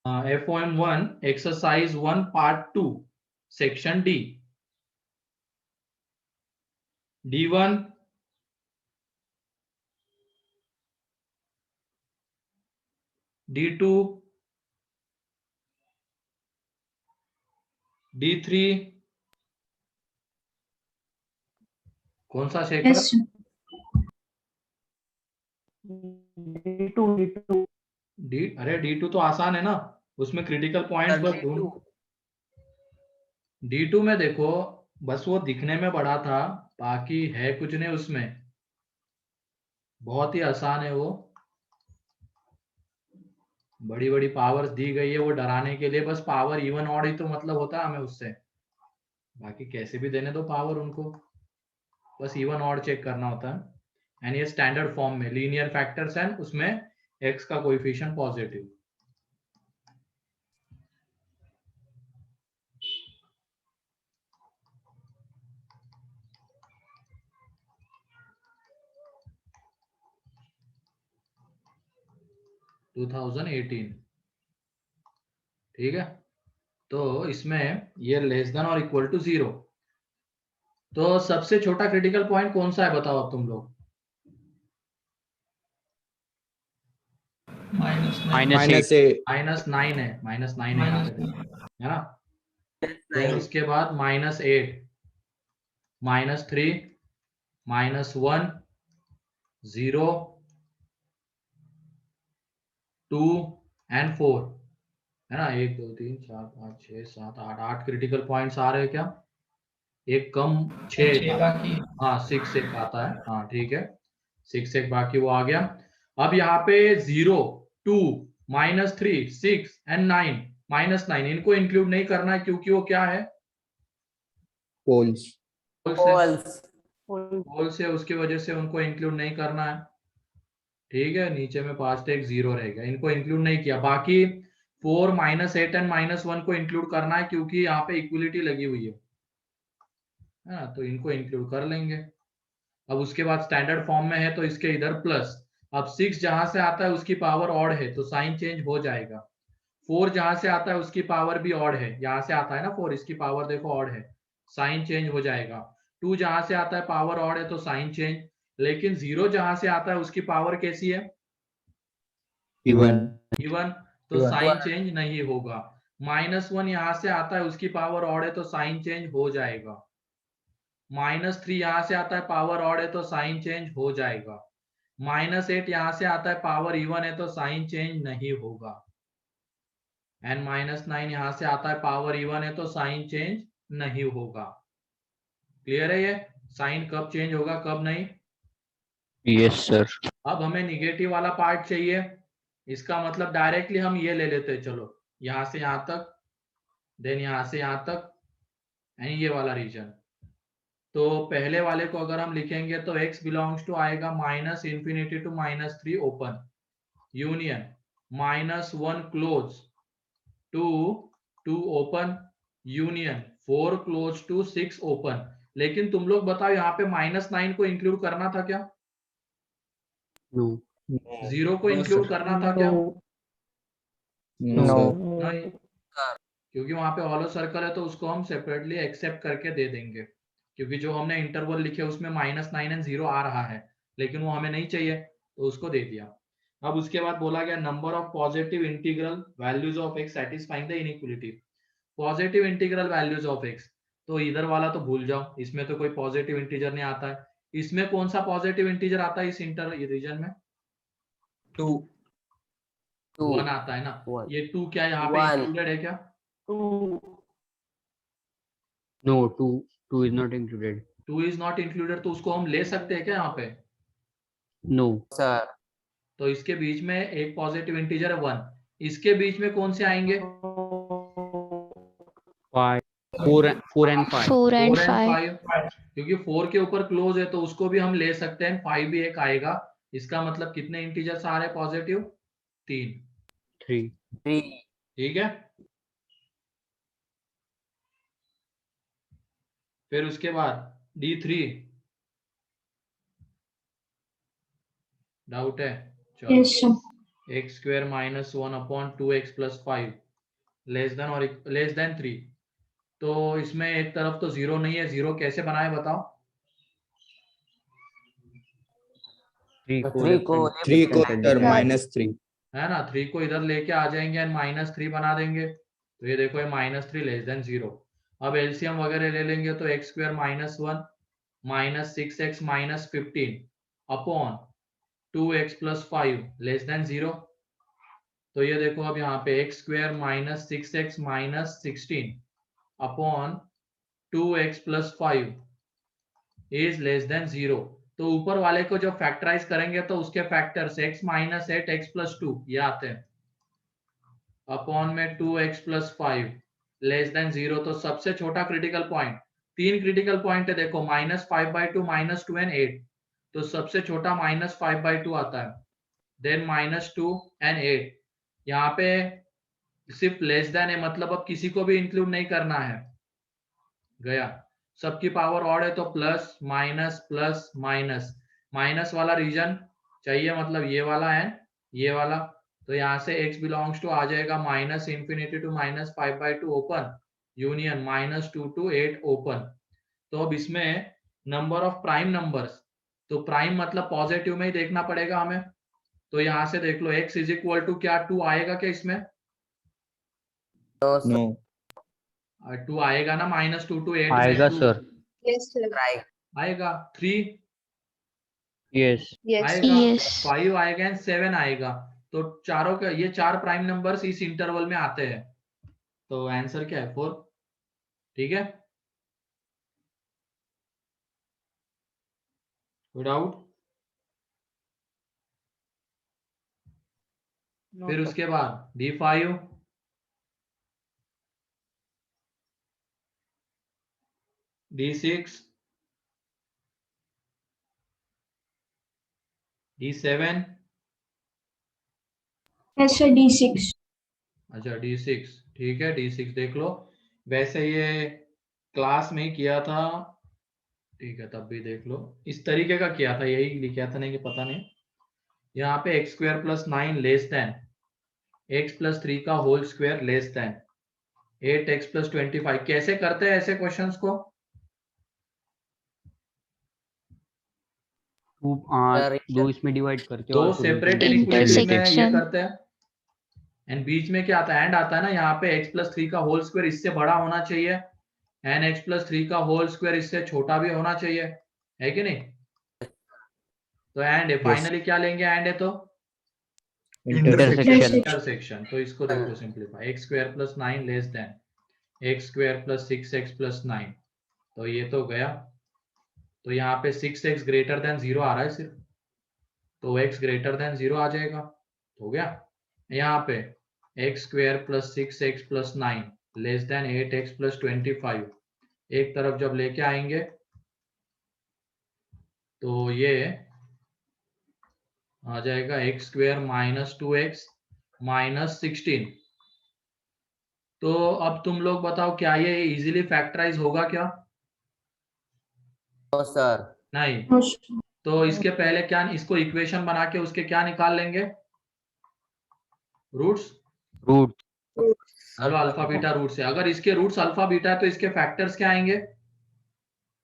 FOM1 exercise 1 part 2 section D. D1 D2 D3 कौन सा Shekhar? Yes. D2 अरे D2 तो आसान है ना, उसमें क्रिटिकल पॉइंट्स बस ढूंढ। D2 में देखो बस वो दिखने में बड़ा था, बाकी है कुछ नहीं उसमें, बहुत ही आसान है वो। बड़ी बड़ी पावर्स दी गई है वो डराने के लिए, बस पावर इवन ऑड ही तो मतलब होता है हमें उससे, बाकी कैसे भी देने दो पावर उनको, बस इवन ऑड चेक करना होता है। एंड ये स्टैंडर्ड फॉर्म में लीनियर फैक्टर्स हैं, उसमें x का कोएफिशिएंट पॉजिटिव। ठीक है, तो इसमें ये लेस देन और इक्वल टू 0, तो सबसे छोटा क्रिटिकल पॉइंट कौन सा है बताओ अब तुम लोग? -9 है, -9 है यहाँ पे, है ना? देन उसके बाद -8, -3, -1, 0, 2 एंड 4, है ना? 1 2 3 4 5 6 7 8, 8 क्रिटिकल पॉइंट्स आ रहे हैं क्या? एक कम 6 बाकी, हाँ 6 एक आता है, हाँ ठीक है, 6 एक बाकी वो आ गया। अब यहाँ पे 0 2 -3 6 एंड 9 -9 इनको इंक्लूड नहीं करना है क्योंकि वो क्या है? पोल्स। पोल से उसकी वजह से उनको इंक्लूड नहीं करना है। ठीक है, नीचे में पास्ट एक 0 रहेगा, इनको इंक्लूड नहीं किया। बाकी 4 -8 एंड -1 को इंक्लूड करना है क्योंकि यहाँ पे इक्विलिटी लगी हुई है, तो इनको इंक्लूड कर लेंगे। अब उसके बाद स्टैंडर्ड फॉर्म में है तो इसके इधर प्लस। अब 6 जहां से आता है उसकी पावर ऑड है तो साइन चेंज हो जाएगा। 4 जहां से आता है उसकी पावर भी ऑड है, यहां से आता है ना 4, इसकी पावर देखो ऑड है, साइन चेंज हो जाएगा। 2 जहां से आता है पावर ऑड है तो साइन चेंज, लेकिन 0 जहां से आता है उसकी पावर कैसी है? इवन। तो साइन चेंज नहीं होगा। -1 यहां से आता है उसकी पावर ऑड है तो साइन चेंज हो जाएगा। -3 यहां से आता है पावर ऑड है तो साइन चेंज हो जाएगा। -8 यहां से आता है पावर इवन है तो साइन चेंज नहीं होगा। एंड -9 यहां से आता है पावर इवन है तो साइन चेंज नहीं होगा। क्लियर है ये? साइन कब चेंज होगा कब नहीं? Yes sir. अब हमें निगेटिव वाला पार्ट चाहिए, इसका मतलब डायरेक्टली हम ये ले लेते हैं, चलो यहां से यहां तक, देन यहां से यहां तक, एंड ये वाला रीजन। तो पहले वाले को अगर हम लिखेंगे तो x बिलोंग्स टू आएगा -∞ to -3 open, union -1 close to 2 open, union 4 close to 6 open. लेकिन तुम लोग बताओ यहाँ पे -9 को इंक्लूड करना था क्या? नो। 0 को इंक्लूड करना था क्या? नो। नहीं, क्योंकि वहां पे हॉलो सर्कल है तो उसको हम सेपरेटली एक्सेप्ट करके दे देंगे, क्योंकि जो हमने इंटरवल लिखे उसमें -9 एंड 0 आ रहा है, लेकिन वो हमें नहीं चाहिए तो उसको दे दिया। अब उसके बाद बोला गया number of positive integral values of x satisfying the inequality. Positive integral values of x, तो इधर वाला तो भूल जाओ, इसमें तो कोई पॉजिटिव इंटीजर नहीं आता है। इसमें कौन सा पॉजिटिव इंटीजर आता है इस इंटर रीजन में? 2 1 आता है ना। ये 2 क्या यहाँ पे इंक्लूडेड है क्या? No, two is not included. 2 is not included, तो उसको हम ले सकते हैं क्या यहाँ पे? No sir. तो इसके बीच में एक पॉजिटिव इंटीजर है 1, इसके बीच में कौन से आएंगे? 5 4 एंड 5। 4 and 4 and 5. 5, क्योंकि 4 के ऊपर क्लोज है तो उसको भी हम ले सकते हैं। 5 भी एक आएगा, इसका मतलब कितने इंटीजर्स आ रहे हैं पॉजिटिव? 3। 3। ठीक है, फिर उसके बाद D3 डाउट है? चलो Yes, sir. X square minus 1 upon 2x plus 5 less than और लेस देन 3। तो इसमें एक तरफ तो जीरो नहीं है, जीरो कैसे बनाए बताओ? 3 को 3 को left hand side -3 लेके आएंगे। -3 है ना, 3 को इधर लेके आ जाएंगे एंड -3 बना देंगे। तो ये देखो, ये -3 लेस देन 0। अब एलसीएम वगैरह ले लेंगे तो x square minus 1 minus 6x minus 15 upon 2x plus 5 less than 0। तो ये देखो, अब यहाँ पे x square minus 6x minus 16 upon 2x plus 5 is less than 0। तो ऊपर वाले को जब फैक्टराइज करेंगे तो उसके factors x minus 8 x plus 2 ये आते हैं अपॉन में 2x प्लस 5 लेस देन 0। तो सबसे छोटा क्रिटिकल पॉइंट, 3 क्रिटिकल पॉइंट है देखो, -5/2 -2 एंड 8। तो सबसे छोटा -5/2 आता है, देन -2 एंड 8। यहाँ पे सिर्फ लेस देन है, मतलब अब किसी को भी इंक्लूड नहीं करना है। गया, सबकी पावर ऑड है तो plus minus plus minus, minus वाला रीजन चाहिए, मतलब ये वाला है ये वाला। तो यहाँ से x बिलोंग्स टू आ जाएगा minus infinity to -5/2 open union -2 to 8 open. तो अब इसमें नंबर ऑफ प्राइम नंबर्स, तो प्राइम मतलब पॉजिटिव में ही देखना पड़ेगा हमें। तो यहाँ से देख लो x इज इक्वल टू क्या 2 आएगा क्या इसमें? नो 2 आएगा ना, -2 to 8 में आएगा 2 सर। Yes, sir. आएगा, 3 यस Yes. आएगा, Yes. 5 आएगा एंड 7 आएगा। तो चारों का ये 4 प्राइम नंबर्स इस इंटरवल में आते हैं। तो आंसर क्या है? 4। ठीक है, कोई डाउट? फिर उसके बाद D5 D6 D7 Yes, sir. D6. अच्छा D6। ठीक है, D6 देख लो। वैसे ये क्लास में ही किया था, ठीक है, तब भी देख लो, इस तरीके का किया था, यही लिखा था, नहीं कि पता नहीं। यहाँ पे x square plus 9 less than x plus 3 का whole square less than 8x plus 25। कैसे करते हैं ऐसे क्वेश्चंस को? दो इसमें डिवाइड करके दो और सेपरेट फिर इनइक्वालिटीज में ये Intersection. करते हैं एंड बीच में क्या आता है? एंड आता है ना। यहाँ पे x प्लस 3 का होल स्क्वायर इससे बड़ा होना चाहिए एंड x प्लस 3 का होल स्क्वायर इससे छोटा भी होना चाहिए, है कि नहीं? तो एंड है, फाइनली क्या लेंगे? एंड है तो इंटरसेक्शन। इंटरसेक्शन। तो इसको देखो simplify, x square plus 9 less than x square plus 6x plus 9। तो ये तो गया। तो यहाँ पे 6x ग्रेटर देन 0 आ रहा है सिर्फ, तो x ग्रेटर देन 0 आ जाएगा। हो गया। यहाँ पे x square plus 6x plus 9 less than 8x plus 25 एक तरफ जब लेके आएंगे तो ये आ जाएगा x square minus 2x minus 16। तो अब तुम लोग बताओ, क्या ये इजीली फैक्टराइज होगा क्या? सर नहीं। No, sir. तो इसके पहले क्या, इसको इक्वेशन बना के उसके क्या निकाल लेंगे? रूट्स। रूट चलो अल्फा बीटा रूट से, अगर इसके रूट्स अल्फा बीटा है तो इसके फैक्टर्स क्या आएंगे?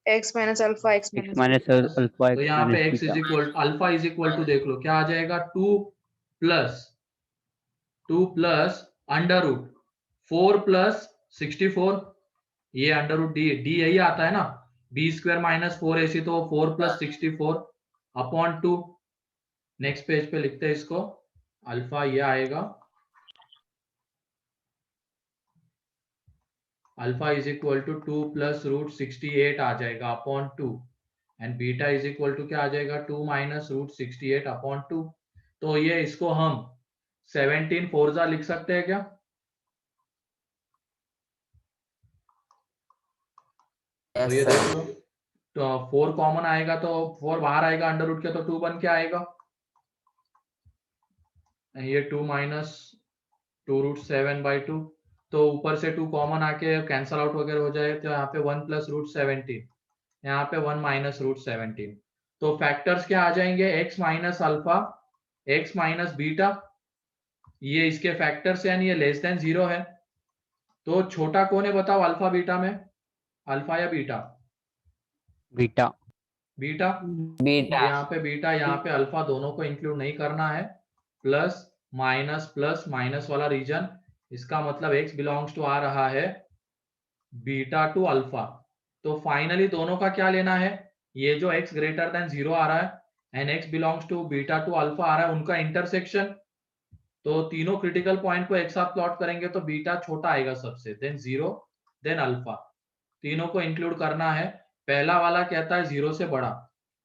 X minus alpha, X x minus minus alpha तो यहाँ पे x is equal alpha is equal to देख लो क्या आ जाएगा, 2 प्लस अंडर रूट 4 प्लस 64, ये अंडर रूट डी डी यही आता है ना, बी स्क्वायर माइनस 4ac, तो 4 प्लस 64 अपॉन 2। नेक्स्ट पेज पे लिखते हैं इसको, अल्फा ये आएगा, alpha is equal to 2 plus root 68 आ जाएगा upon 2 and beta is equal to क्या आ जाएगा, 2 माइनस रूट 68 अपॉन 2। तो ये इसको हम 17 फोरजा लिख सकते हैं क्या? तो ये देख लो, तो 4 कॉमन आएगा तो 4 बाहर आएगा अंडर रूट के, तो 2 बन के आएगा। ये 2 माइनस 2 रूट 7/2, तो ऊपर से 2 कॉमन आके कैंसल आउट वगैरह हो जाए, तो यहाँ पे 1 प्लस रूट 17, यहाँ पे 1 माइनस रूट 17। तो फैक्टर्स क्या आ जाएंगे, x minus alpha, x minus beta ये इसके फैक्टर से यानी ये लेस देन 0 है। तो छोटा कौन है बताओ अल्फा बीटा में, अल्फा या बीटा? बीटा। बीटा। बीटा। यहाँ पे बीटा, यहाँ पे अल्फा, दोनों को इंक्लूड नहीं करना है। प्लस माइनस वाला रीजन, इसका मतलब x बिलोंग्स टू आ रहा है बीटा टू अल्फा। तो फाइनली दोनों का क्या लेना है, ये जो x ग्रेटर देन 0 आ रहा है and x belongs to beta to alpha आ रहा है, उनका इंटरसेक्शन। तो तीनों क्रिटिकल पॉइंट को एक साथ प्लॉट करेंगे तो बीटा छोटा आएगा सबसे, देन 0, देन अल्फा। तीनों को इंक्लूड करना है। पहला वाला कहता है 0 से बड़ा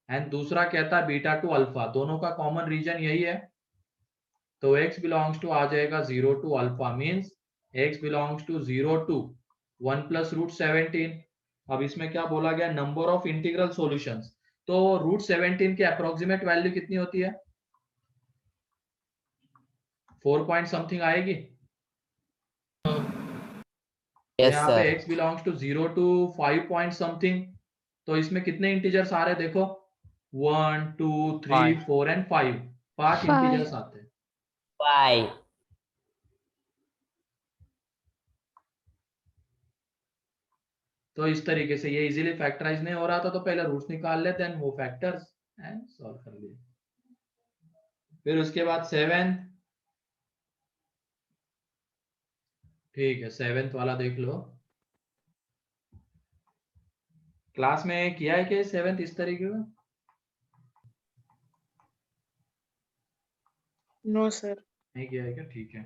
एंड दूसरा कहता है बीटा टू अल्फा, दोनों का कॉमन रीजन यही है। तो x बिलोंग्स टू आ जाएगा 0 to alpha, means x belongs to 0 to 1 plus root 17। अब इसमें क्या बोला गया, नंबर ऑफ इंटीग्रल सॉल्यूशंस। तो रूट 17 की अप्रोक्सीमेट वैल्यू कितनी होती है, 4 पॉइंट समथिंग आएगी। यस यहाँ पे sir. x belongs to 0 to 5 point something. तो इसमें कितने इंटीजर्स आ रहे हैं देखो, 1 2 3 4 एंड 5, 5 इंटीजर्स आते हैं। 5। तो इस तरीके से ये इजीली फैक्टराइज नहीं हो रहा था, तो पहले रूट्स निकाल लेते हैं, वो फैक्टर्स एंड सॉल्व कर लिए। फिर उसके बाद 7, ठीक है 7th वाला देख लो। क्लास में किया है कि 7th इस तरीके का? No, sir. नहीं किया है क्या, ठीक है।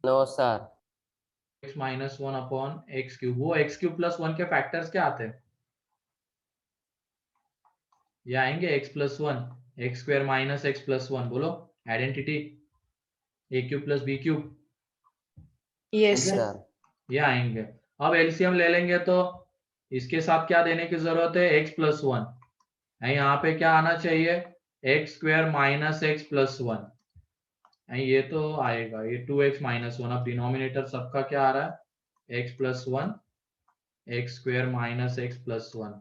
No sir. x minus 1 upon x cube, वो एक्स क्यूब प्लस 1 के फैक्टर्स क्या आते हैं, ये आएंगे x plus 1, x square minus x plus 1, बोलो identity, A cube plus B cube, Yes, sir. Sir. ये आएंगे। अब एलसीएम ले लेंगे तो इसके साथ क्या देने की जरूरत है, x प्लस 1, यहाँ पे क्या आना चाहिए, x square minus x plus 1, ये तो आएगा, ये 2x माइनस 1। अब डिनोमिनेटर सबका क्या आ रहा है, x plus 1, x square minus x plus 1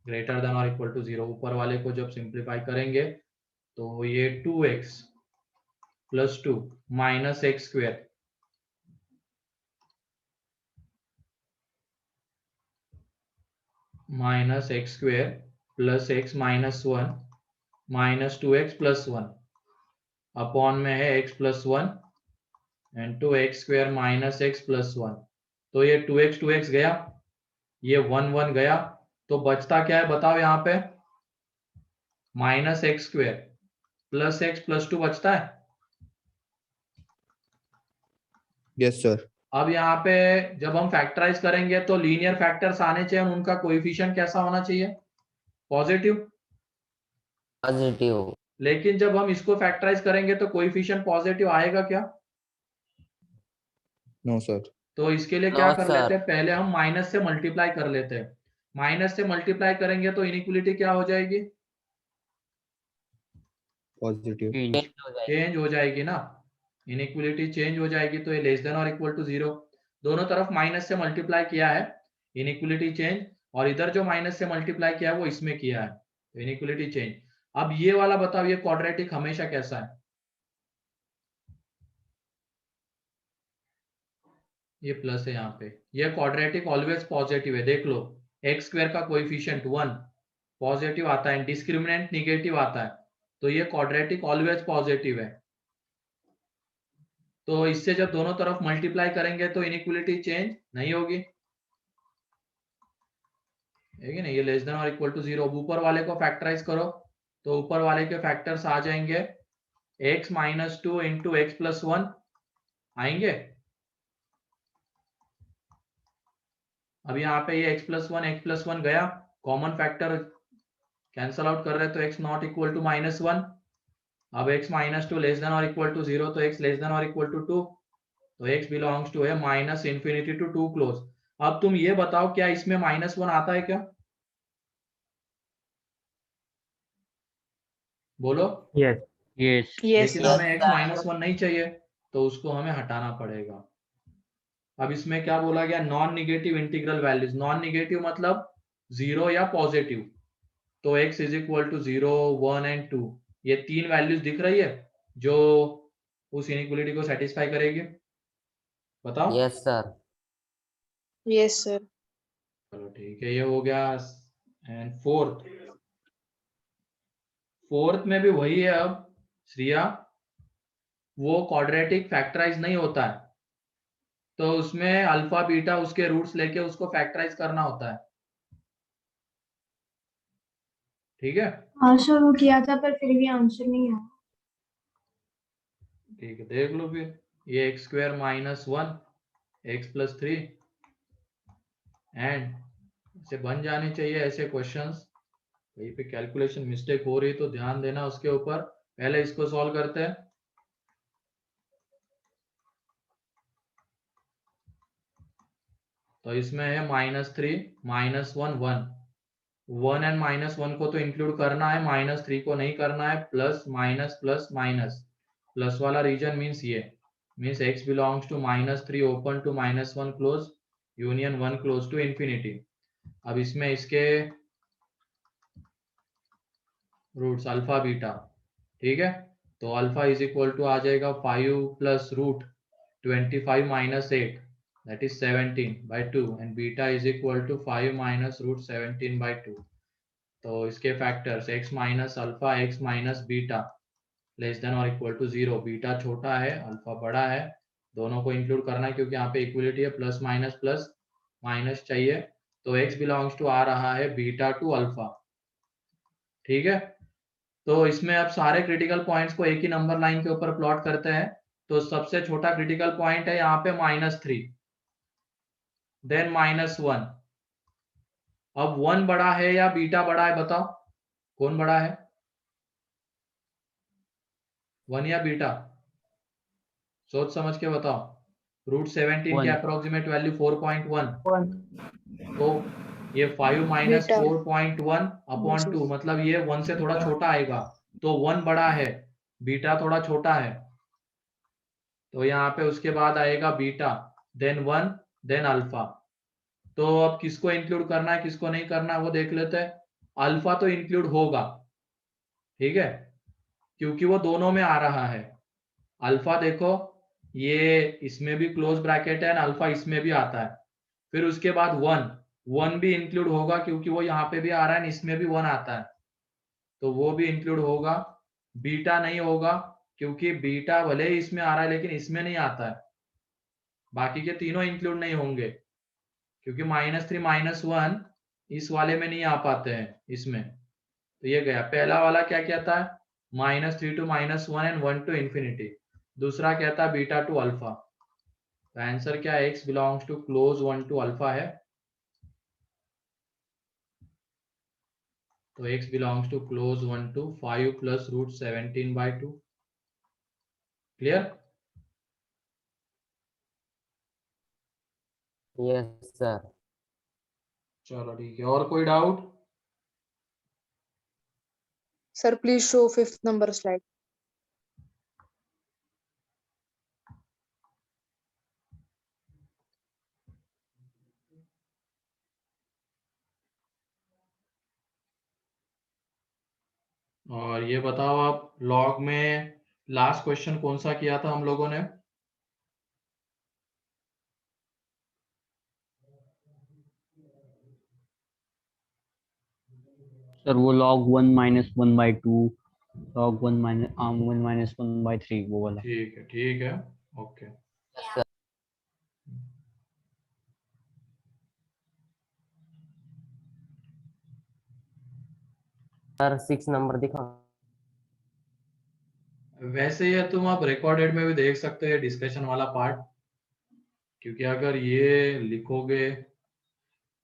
greater than और इक्वल टू 0। ऊपर वाले को जब सिंप्लीफाई करेंगे तो ये 2x plus 2 minus x square minus x square plus x minus 1 minus 2x plus 1 upon में है x plus 1 and 2x square minus x plus 1। तो ये 2x गया, ये 1 गया, तो बचता क्या है बताओ, यहाँ पे minus x square plus x plus 2 बचता है। Yes sir. अब यहाँ पे जब हम फैक्टराइज करेंगे तो लीनियर फैक्टर्स आने चाहिए, उनका कोएफिशिएंट कैसा होना चाहिए, पॉजिटिव। पॉजिटिव। लेकिन जब हम इसको फैक्टराइज करेंगे तो कोएफिशिएंट पॉजिटिव आएगा क्या, नो सर। तो इसके लिए क्या नो कर सर। लेते हैं, पहले हम माइनस से मल्टीप्लाई कर लेते हैं। माइनस से मल्टीप्लाई करेंगे तो इनइक्वालिटी क्या हो जाएगी, पॉजिटिव। चेंज हो जाएगी ना, इनइक्वालिटी चेंज हो जाएगी। तो ये लेस देन और इक्वल टू 0, दोनों तरफ माइनस से मल्टीप्लाई किया है, इनइक्वालिटी चेंज, और इधर जो माइनस से मल्टीप्लाई किया है वो इसमें किया है, तो इनइक्वालिटी चेंज। अब ये वाला बताओ, ये क्वाड्रेटिक हमेशा कैसा है, ये प्लस है यहाँ पे, ये क्वाड्रेटिक ऑलवेज पॉजिटिव है, देख लो एक्स स्क्वायर का कोएफिशिएंट 1 पॉजिटिव आता है, डिस्क्रिमिनेंट निगेटिव आता है, तो ये क्वाड्रेटिक ऑलवेज पॉजिटिव है। तो इससे जब दोनों तरफ मल्टीप्लाई करेंगे तो इनइक्वालिटी चेंज नहीं होगी, है कि नहीं, ये लेस देन और इक्वल टू 0। ऊपर वाले को फैक्टराइज करो तो ऊपर वाले के फैक्टर्स आ जाएंगे, x minus 2 into x plus 1 आएंगे। अब यहाँ पे ये x प्लस 1 गया, कॉमन फैक्टर कैंसल आउट कर रहे हैं तो x not equal to minus 1। अब x माइनस 2 लेस देन और इक्वल टू 0, तो x लेस देन और इक्वल टू 2, तो x बिलोंग्स टू है माइनस इंफिनिटी टू 2 क्लोज। अब तुम ये बताओ क्या इसमें माइनस 1 आता है क्या, बोलो। Yes yes. Yes, लेकिन sir. हमें x माइनस 1 नहीं चाहिए, तो उसको हमें हटाना पड़ेगा। अब इसमें क्या बोला गया, non negative integral values, non negative मतलब 0 या पॉजिटिव, तो x is equal to 0 1 and 2, ये तीन वैल्यूज दिख रही है जो उस इनइक्वलिटी को सेटिस्फाई करेगी? बताओ। Yes, sir. Yes, sir. चलो ठीक है, ये हो गया। एंड फोर्थ में भी वही है। अब श्रिया, वो क्वाड्रेटिक फैक्टराइज नहीं होता है, तो उसमें अल्फा बीटा उसके रूट्स लेके उसको फैक्टराइज करना होता है। ठीक है, हाँ सर, वो किया था पर फिर भी आंसर नहीं आया। ठीक है, देख लो फिर। ये x square minus one x plus three and ऐसे बन जाने चाहिए ऐसे क्वेश्चंस। कहीं पे कैलकुलेशन मिस्टेक हो रही तो ध्यान देना उसके ऊपर। पहले इसको सॉल्व करते हैं। तो इसमें है minus three minus one one, one and minus one को तो इंक्लूड करना है, माइनस थ्री को नहीं करना है। Plus minus plus minus, plus वाला रीजन मीन्स ये means x belongs to minus three open to minus one close union one close to infinity. अब इसमें इसके रूट्स अल्फा बीटा, ठीक है। तो अल्फा इज इक्वल टू आ जाएगा 5 plus root 25 minus 8 that is 17/2 and beta is equal to 5 minus root 17/2। तो इसके factors x minus alpha x minus beta less than और इक्वल टू 0। बीटा छोटा है, अल्फा बड़ा है, दोनों को इंक्लूड करना है क्योंकि यहाँ पे इक्वलिटी है। प्लस माइनस चाहिए, तो x बिलोंग्स टू आ रहा है बीटा टू अल्फा। ठीक है, तो इसमें अब सारे क्रिटिकल पॉइंट्स को एक ही नंबर लाइन के ऊपर प्लॉट करते हैं। तो सबसे छोटा क्रिटिकल पॉइंट है यहाँ पे minus three, then minus one. अब वन बड़ा है या बीटा बड़ा है, बताओ कौन बड़ा है, वन या बीटा? सोच समझ के बताओ। रूट 17 की वन। अप्रोक्सीमेट वैल्यू 4.1, तो ये 5 माइनस Beta. 4.1 अपॉन 2 मतलब ये 1 से थोड़ा छोटा आएगा, तो 1 बड़ा है, बीटा थोड़ा छोटा है। तो यहाँ पे उसके बाद आएगा बीटा, देन 1, देन अल्फा। तो अब किसको इंक्लूड करना है किसको नहीं करना है वो देख लेते हैं। अल्फा तो इंक्लूड होगा, ठीक है, क्योंकि वो दोनों में आ रहा है। अल्फा देखो, ये इसमें भी क्लोज ब्रैकेट है एंड अल्फा इसमें भी आता है। फिर उसके बाद वन भी इंक्लूड होगा क्योंकि वो यहाँ पे भी आ रहा है, इसमें भी वन आता है, तो वो भी इंक्लूड होगा। बीटा नहीं होगा क्योंकि बीटा भले ही इसमें आ रहा है लेकिन इसमें नहीं आता है। बाकी के तीनों इंक्लूड नहीं होंगे क्योंकि माइनस थ्री माइनस वन इस वाले में नहीं आ पाते हैं इसमें। तो ये गया पहला वाला। क्या कहता है, minus three to minus one and one to infinity. दूसरा कहता है बीटा टू अल्फा। तो आंसर क्या है, x belongs to close one to alpha है। तो x belongs to close one to 5 plus root 17/2। Clear? Yes, sir. चलो ठीक है, और कोई doubt? Sir, please show fifth number slide. और ये बताओ आप, लॉग में लास्ट क्वेश्चन कौन सा किया था हम लोगों ने? सर वो log 1 - 1/2, log 1 - 1/3 वो वाला। ठीक है, ओके। सर 6 नंबर दिखा। वैसे ये तुम आप रिकॉर्डेड में भी देख सकते हो डिस्कशन वाला पार्ट, क्योंकि अगर ये लिखोगे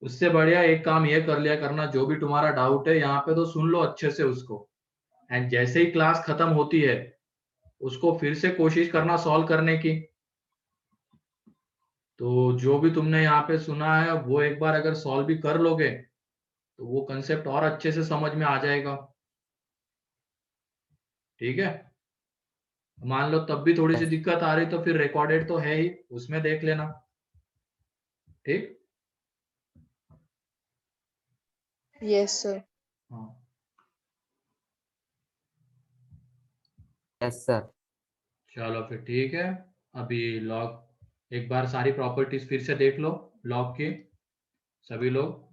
उससे बढ़िया एक काम ये कर लिया करना, जो भी तुम्हारा डाउट है यहाँ पे तो सुन लो अच्छे से उसको, एंड जैसे ही क्लास खत्म होती है उसको फिर से कोशिश करना सॉल्व करने की। तो जो भी तुमने यहाँ पे सुना है वो एक बार अगर सॉल्व भी कर लोगे तो वो कंसेप्ट और अच्छे से समझ में आ जाएगा। ठीक है, मान लो तब भी थोड़ी सी दिक्कत आ रही तो फिर रिकॉर्डेड तो है ही, उसमें देख लेना। ठीक, Yes, sir. हाँ Yes, sir. चलो फिर ठीक है। अभी लॉग एक बार सारी प्रॉपर्टीज फिर से देख लो लॉग की, सभी लोग।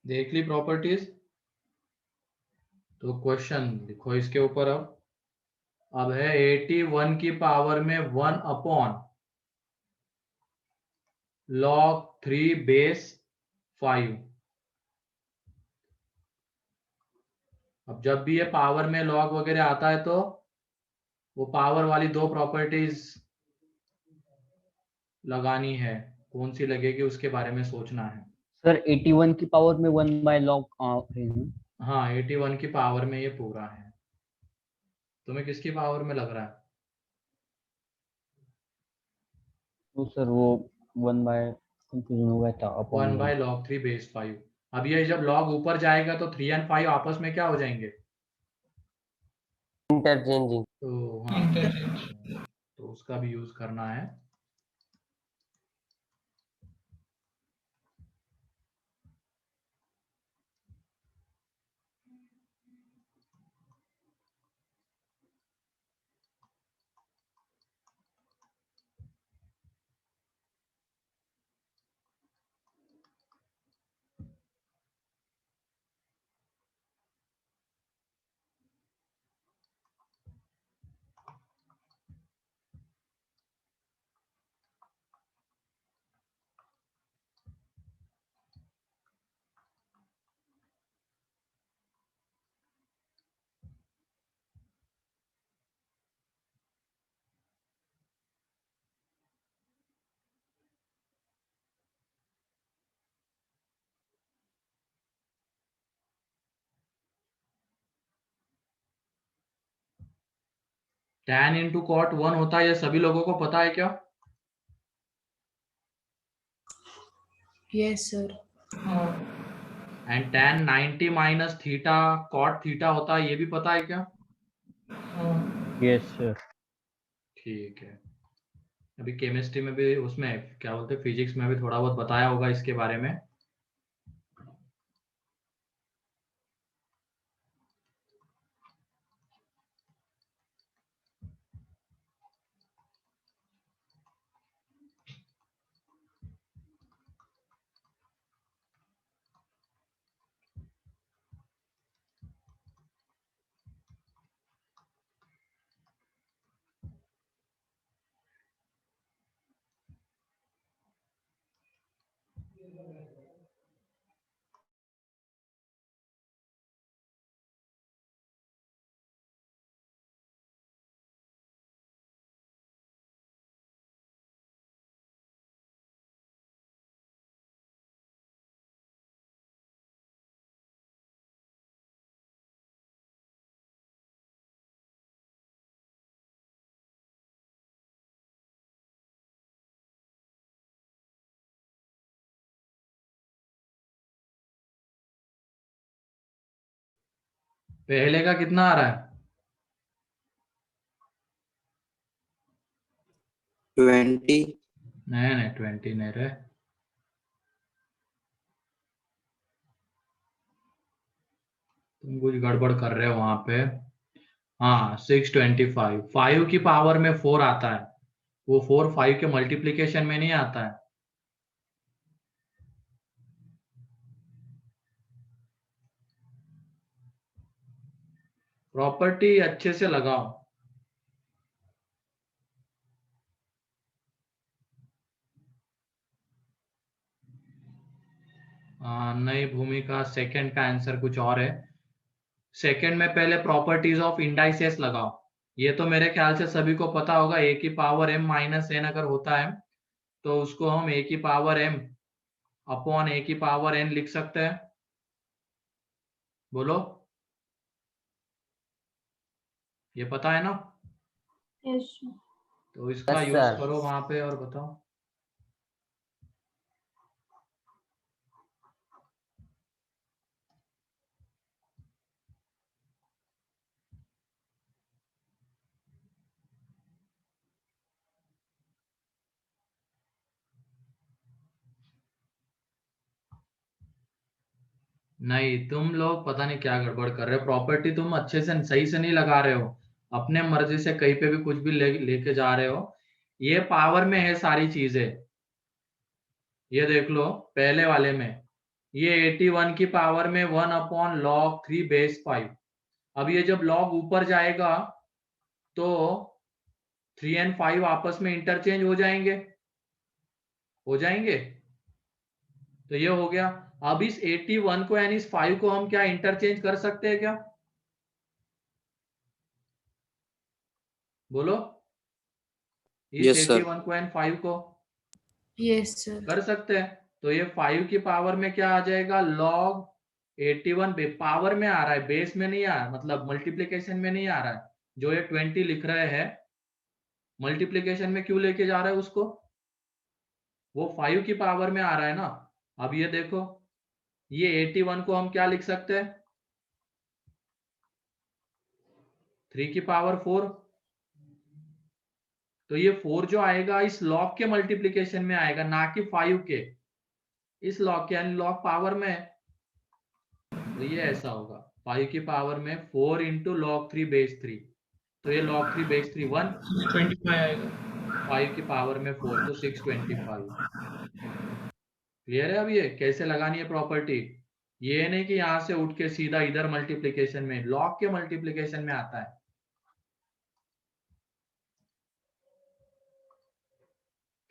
देख ली प्रॉपर्टीज? तो क्वेश्चन लिखो इसके ऊपर। अब है 81 की पावर में 1 अपॉन log 3 बेस 5। अब जब भी ये पावर में लॉग वगैरह आता है तो वो पावर वाली दो प्रॉपर्टीज लगानी है, कौन सी लगेगी उसके बारे में सोचना है। सर 81 की पावर में 1 बाय लॉग हाँ 81 की पावर में ये पूरा है। तुम्हें किसकी पावर में लग रहा है? तो सर वो 1 बाय कंफ्यूजन हो गया था 1 अपॉन बाय log 3 बेस 5। अब ये जब लॉग ऊपर जाएगा तो 3 और 5 आपस में क्या हो जाएंगे? इंटरचेंजिंग। तो हाँ, तो उसका भी यूज करना है। tan इंटू कॉट 1 होता है, ये सभी लोगों को पता है क्या? Yes, sir. And tan 90 minus theta cot theta होता है, ये भी पता है क्या? Yes sir. ठीक है। अभी केमिस्ट्री में भी, उसमें क्या बोलते हैं, फिजिक्स में भी थोड़ा बहुत बताया होगा इसके बारे में। पहले का कितना आ रहा है? 20। नहीं नहीं 20 नहीं रहे, तुम कुछ गड़बड़ कर रहे हो वहां पे। हाँ 625, 5 की पावर में 4 आता है, वो 4 5 के मल्टीप्लीकेशन में नहीं आता है। प्रॉपर्टी अच्छे से लगाओ। नई भूमिका सेकंड का आंसर कुछ और है। सेकंड में पहले प्रॉपर्टीज ऑफ इंडाइसेस लगाओ। ये तो मेरे ख्याल से सभी को पता होगा, ए की पावर m माइनस एन अगर होता है तो उसको हम ए की पावर m अपॉन ए की पावर n लिख सकते हैं। बोलो, ये पता है ना? यस तो इसका यस यूज सर। करो वहां पे और बताओ। नहीं, तुम लोग पता नहीं क्या गड़बड़ कर रहे हो, प्रॉपर्टी तुम अच्छे से सही से नहीं लगा रहे हो, अपने मर्जी से कहीं पे भी कुछ भी लेके जा रहे हो। ये पावर में है सारी चीजें, ये देख लो पहले वाले में, ये 81 की पावर में 1/log 3 बेस 5। अब ये जब log ऊपर जाएगा तो 3 और 5 आपस में इंटरचेंज हो जाएंगे। तो ये हो गया। अब इस 81 को यानी इस 5 को हम क्या इंटरचेंज कर सकते हैं क्या? बोलो, इस Yes, sir. 81 को एंड 5 को Yes, sir. कर सकते हैं। तो ये 5 की पावर में क्या आ जाएगा, log 81 पावर में आ रहा है, बेस में नहीं आ रहा, मतलब मल्टीप्लीकेशन में नहीं आ रहा है। जो ये 20 लिख रहे हैं मल्टीप्लीकेशन में क्यों लेके जा रहा है उसको, वो 5 की पावर में आ रहा है ना। अब ये देखो, ये 81 को हम क्या लिख सकते हैं, 3 की पावर 4। तो ये 4 जो आएगा इस log के मल्टीप्लीकेशन में आएगा, ना कि 5 के, इस log के, यानी log पावर में है। तो ये ऐसा होगा, 5 की पावर में 4 इंटू log 3 बेस 3। तो ये log 3 बेस 3 125 आएगा, 5 की पावर में 4 तो 625। क्लियर है? अब ये कैसे लगानी है प्रॉपर्टी, ये नहीं कि यहां से उठ के सीधा इधर मल्टीप्लीकेशन में, log के मल्टीप्लीकेशन में आता है।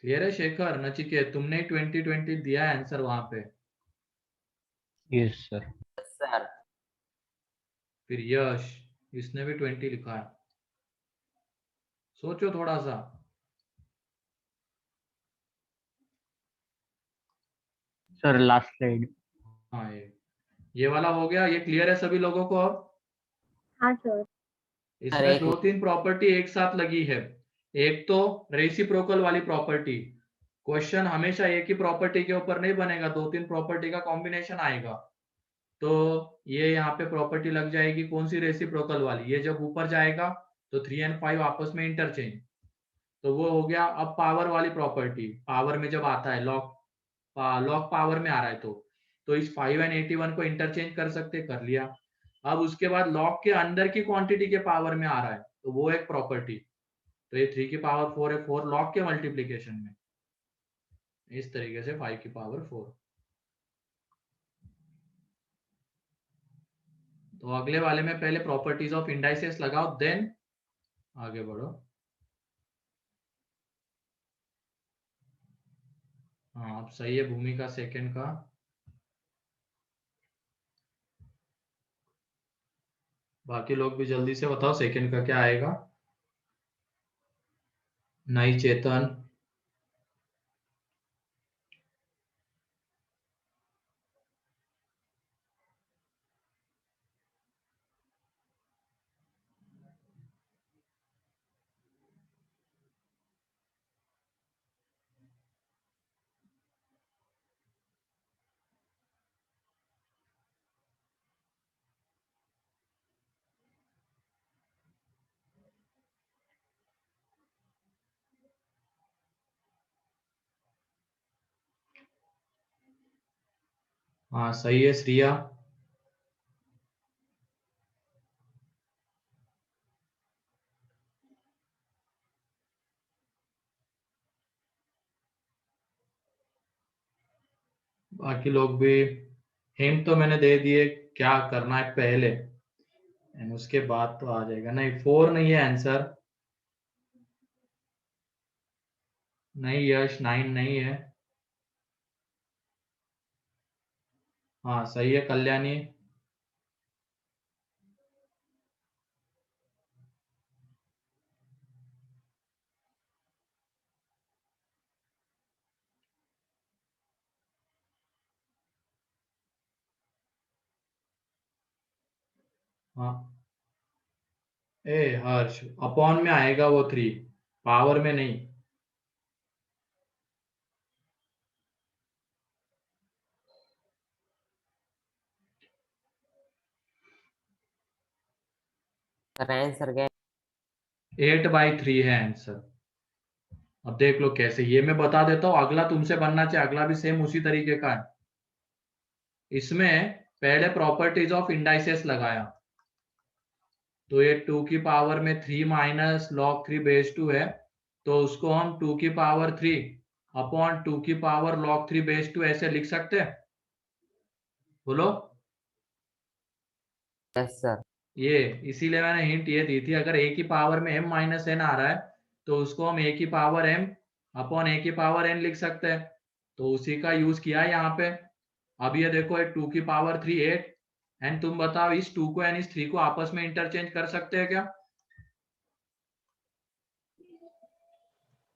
क्लियर है शेखर, नचिकेत, तुमने 2020 दिया है आंसर वहां पे। Yes sir. Yes sir. फिर यश, इसने भी 20 लिखा है। सोचो थोड़ा सा। Sir last slide. हाँ, ये वाला हो गया, ये क्लियर है सभी लोगों को? अब हाँ सर। सर इसमें एक 2-3 प्रॉपर्टी एक साथ लगी है। एक तो रेसिप्रोकल वाली प्रॉपर्टी, क्वेश्चन हमेशा एक ही प्रॉपर्टी के ऊपर नहीं बनेगा, 2-3 प्रॉपर्टी का कॉम्बिनेशन आएगा। तो ये यहाँ पे प्रॉपर्टी लग जाएगी, कौन सी, रेसिप्रोकल वाली। ये जब ऊपर जाएगा तो 3 और 5 आपस में इंटरचेंज, तो वो हो गया। अब पावर वाली प्रॉपर्टी, पावर में जब आता है, लॉग पावर में आ रहा है तो इस 5 और 81 को इंटरचेंज कर सकते, कर लिया। अब उसके बाद लॉग के अंदर की क्वांटिटी के पावर में आ रहा है तो वो एक प्रॉपर्टी। तो ये 3 की पावर 4 है, 4 लॉग के मल्टीप्लीकेशन में, इस तरीके से 5 की पावर 4। तो अगले वाले में पहले प्रॉपर्टीज ऑफ इंडाइसेस लगाओ, देन आगे बढ़ो। हाँ, अब सही है भूमिका सेकंड का। बाकी लोग भी जल्दी से बताओ सेकंड का क्या आएगा। नई चेतन, हाँ सही है श्रिया। बाकी लोग भी, हिंट तो मैंने दे दिए क्या करना है पहले, एंड उसके बाद तो आ जाएगा। नहीं, 4 नहीं है आंसर। नहीं यश, 9 नहीं है। हाँ सही है कल्याणी। हाँ, ए हर्ष, अपॉन में आएगा वो 3, पावर में नहीं। सर आंसर क्या 8/3 है आंसर। अब देख लो कैसे, ये मैं बता देता हूँ, अगला तुमसे बनना चाहिए, अगला भी सेम उसी तरीके का है। इसमें पहले प्रॉपर्टीज ऑफ इंडाइसेस लगाया, तो ये 2 की पावर में 3 माइनस log 3 बेस 2 है, तो उसको हम 2 की पावर 3 अपॉन 2 की पावर log 3 बेस 2 ऐसे लिख सकते हैं? बोलो। यस सर ये इसीलिए मैंने हिंट ये दी थी, अगर a की पावर में m माइनस n आ रहा है तो उसको हम a की पावर m अपॉन a की पावर n लिख सकते हैं, तो उसी का यूज किया है यहाँ पे। अब ये देखो, 2 की पावर 3 8, एंड तुम बताओ इस 2 को एंड इस 3 को आपस में इंटरचेंज कर सकते हैं क्या?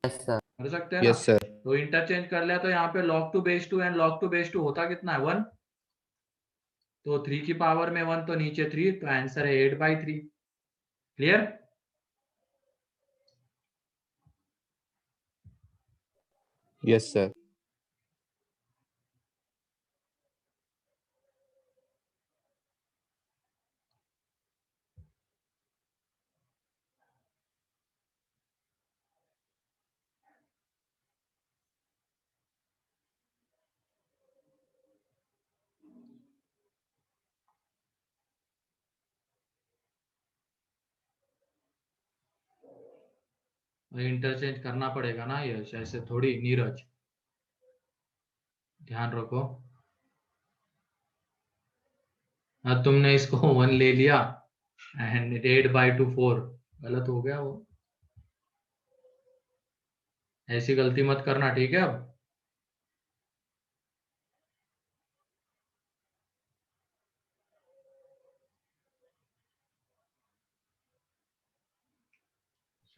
यस सर कर सकते हैं ना? Yes, sir. तो इंटरचेंज कर लिया, तो यहाँ पे log 2 base 2 and log 2 base 2 होता कितना है 1, तो 3 की पावर में 1 तो नीचे 3, तो आंसर है 8/3। क्लियर? Yes, sir. इंटरचेंज करना पड़ेगा ना, ये ऐसे थोड़ी नीरज, ध्यान रखो। हाँ, तुमने इसको 1 ले लिया एंड 8/2 4, गलत हो गया वो, ऐसी गलती मत करना, ठीक है? अब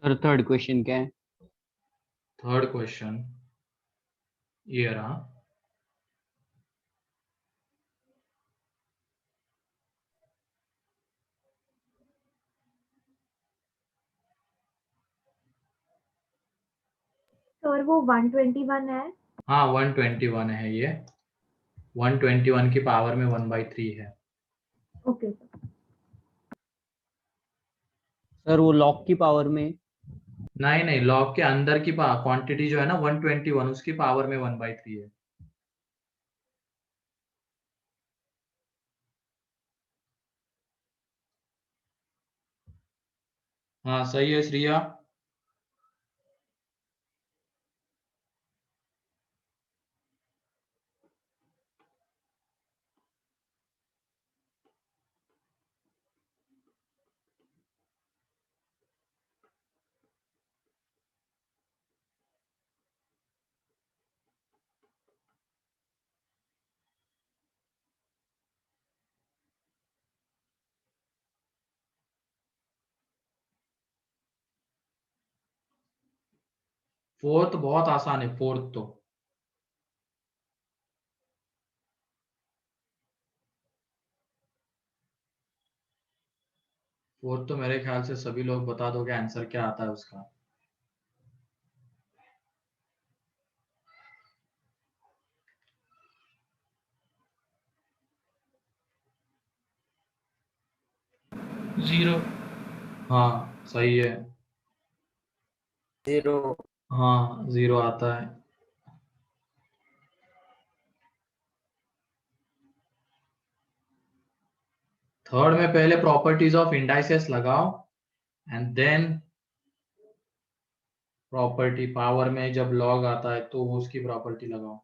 सर थर्ड क्वेश्चन क्या है? थर्ड क्वेश्चन ये रहा। सर वो 121 है। हाँ 121 है ये, 121 की पावर में 1/3 है। Okay sir. सर वो लॉग की पावर में नहीं नहीं, लॉग के अंदर की क्वांटिटी जो है ना 121, उसकी पावर में 1/3 है। हाँ सही है श्रिया। फोर्थ बहुत आसान है, फोर्थ तो फोर्थ तो मेरे ख्याल से सभी लोग बता दोगे आंसर क्या आता है उसका। जीरो। हाँ सही है। 0 हाँ 0 आता है। थर्ड में पहले प्रॉपर्टीज ऑफ इंडाइसेस लगाओ एंड देन प्रॉपर्टी, पावर में जब लॉग आता है तो उसकी प्रॉपर्टी लगाओ।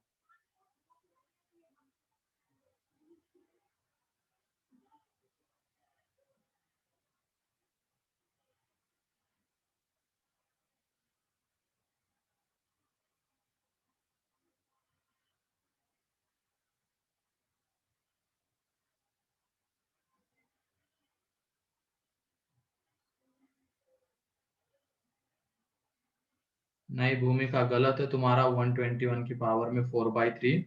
नहीं भूमिका, गलत है तुम्हारा, 121 की पावर में 4/3।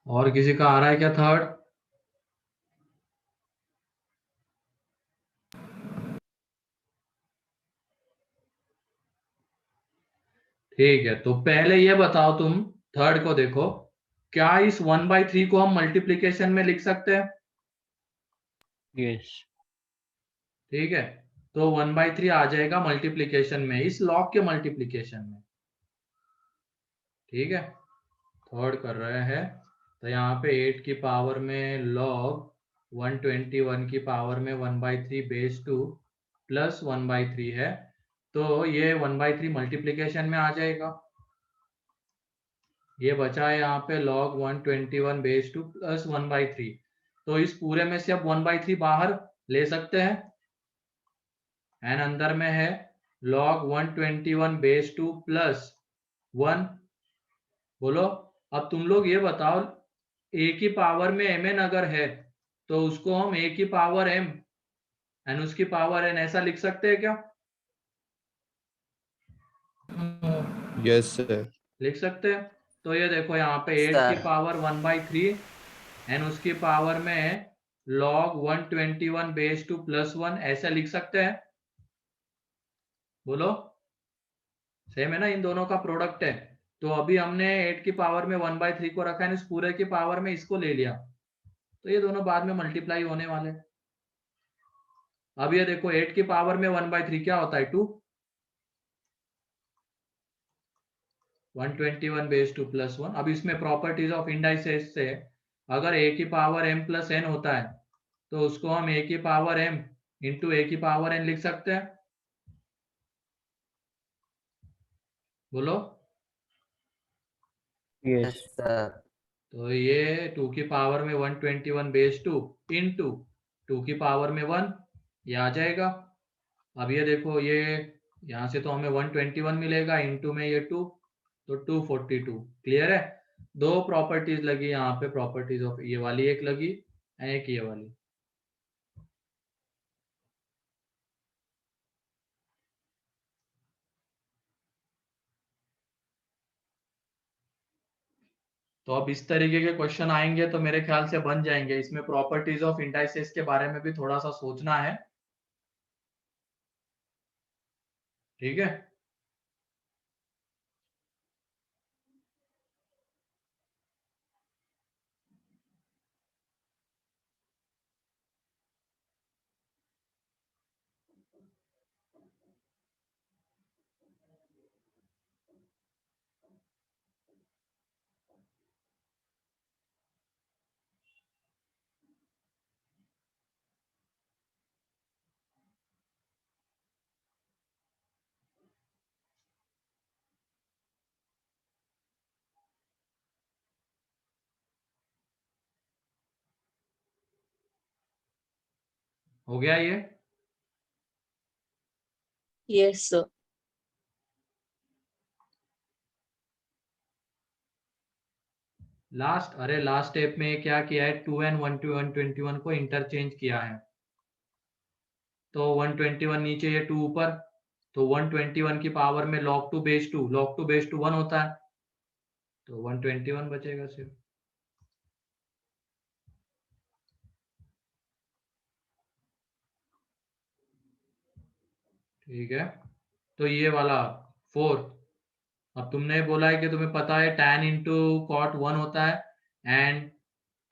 और किसी का आ रहा है क्या थर्ड? ठीक है, तो पहले ये बताओ तुम, थर्ड को देखो, क्या इस 1/3 को हम मल्टीप्लीकेशन में लिख सकते हैं? यस। ठीक है, तो 1/3 आ जाएगा मल्टीप्लीकेशन में, इस लॉग के मल्टीप्लीकेशन में। ठीक है, थर्ड कर रहे हैं, तो यहाँ पे 8 की पावर में लॉग 121 की पावर में 1/3 बेस 2 प्लस 1/3 है, तो ये 1/3 मल्टीप्लीकेशन में आ जाएगा। ये बचा है यहाँ पे log 121 बेस 2 प्लस 1/3, तो इस पूरे में से अब 1/3 बाहर ले सकते हैं, एंड अंदर में है log 121 बेस 2 प्लस 1। बोलो, अब तुम लोग ये बताओ, a की पावर में mn अगर है तो उसको हम a की पावर m एंड उसकी पावर n ऐसा लिख सकते हैं क्या? Yes, sir. लिख सकते हैं। तो ये देखो यहाँ पे 8 की सर पावर 1/3 एंड उसकी पावर में log 121 बेस 2 प्लस 1 ऐसे लिख सकते हैं। बोलो, सेम है ना, इन दोनों का प्रोडक्ट है। तो अभी हमने 8 की पावर में 1/3 को रखा है, इस पूरे की पावर में इसको ले लिया, तो ये दोनों बाद में मल्टीप्लाई होने वाले। अब ये देखो 8 की पावर में 1/3 क्या होता है? 2। 121 बेस 2 प्लस 1। अब इसमें प्रॉपर्टीज ऑफ इंडाइसेस से अगर a की पावर m प्लस n होता है तो उसको हम a की पावर m इंटू a की पावर n लिख सकते हैं। बोलो, यस। Yes sir. तो ये 2 की पावर में 121 बेस 2 इंटू 2 की पावर में 1, ये आ जाएगा। अब ये देखो, ये यहाँ से तो हमें 121 मिलेगा, इंटू में ये 2, तो 242। क्लियर है? दो प्रॉपर्टीज लगी यहाँ पे, प्रॉपर्टीज ऑफ ये वाली एक लगी, एक ये वाली। तो अब इस तरीके के क्वेश्चन आएंगे तो मेरे ख्याल से बन जाएंगे। इसमें प्रॉपर्टीज ऑफ इंडाइसेस के बारे में भी थोड़ा सा सोचना है। ठीक है, हो गया ये। Yes, sir. लास्ट स्टेप में क्या किया है, 2 एंड 121 को इंटरचेंज किया है, तो 121 नीचे, ये 2 ऊपर, तो 121 की पावर में log 2 बेस 2, log 2 बेस 2 1 होता है, तो 121 बचेगा सिर्फ। ठीक है, तो ये वाला 4। अब तुमने बोला है कि तुम्हें पता है tan इंटू कॉट 1 होता है एंड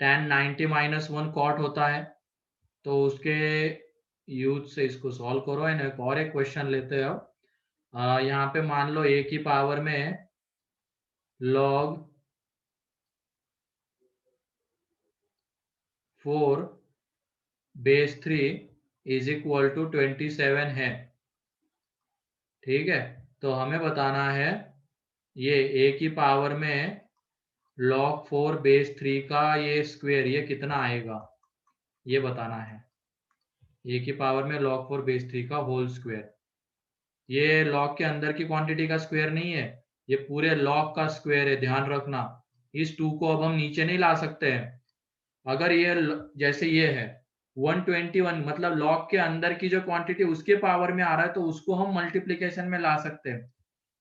tan 90 माइनस 1 कॉट होता है, तो उसके यूज से इसको सॉल्व करो। एंड एक क्वेश्चन लेते हो। यहाँ पे मान लो a की पावर में log 4 base 3 is equal to 27 है। ठीक है, तो हमें बताना है ये a की पावर में log 4 बेस 3 का ये स्क्वायर, ये कितना आएगा, ये बताना है। a की पावर में log 4 बेस 3 का होल स्क्वायर, ये log के अंदर की क्वांटिटी का स्क्वायर नहीं है, ये पूरे log का स्क्वायर है, ध्यान रखना। इस 2 को अब हम नीचे नहीं ला सकते हैं। अगर ये जैसे ये है 121, मतलब log के अंदर की जो क्वांटिटी उसके पावर में आ रहा है, तो उसको हम मल्टीप्लीकेशन में ला सकते हैं,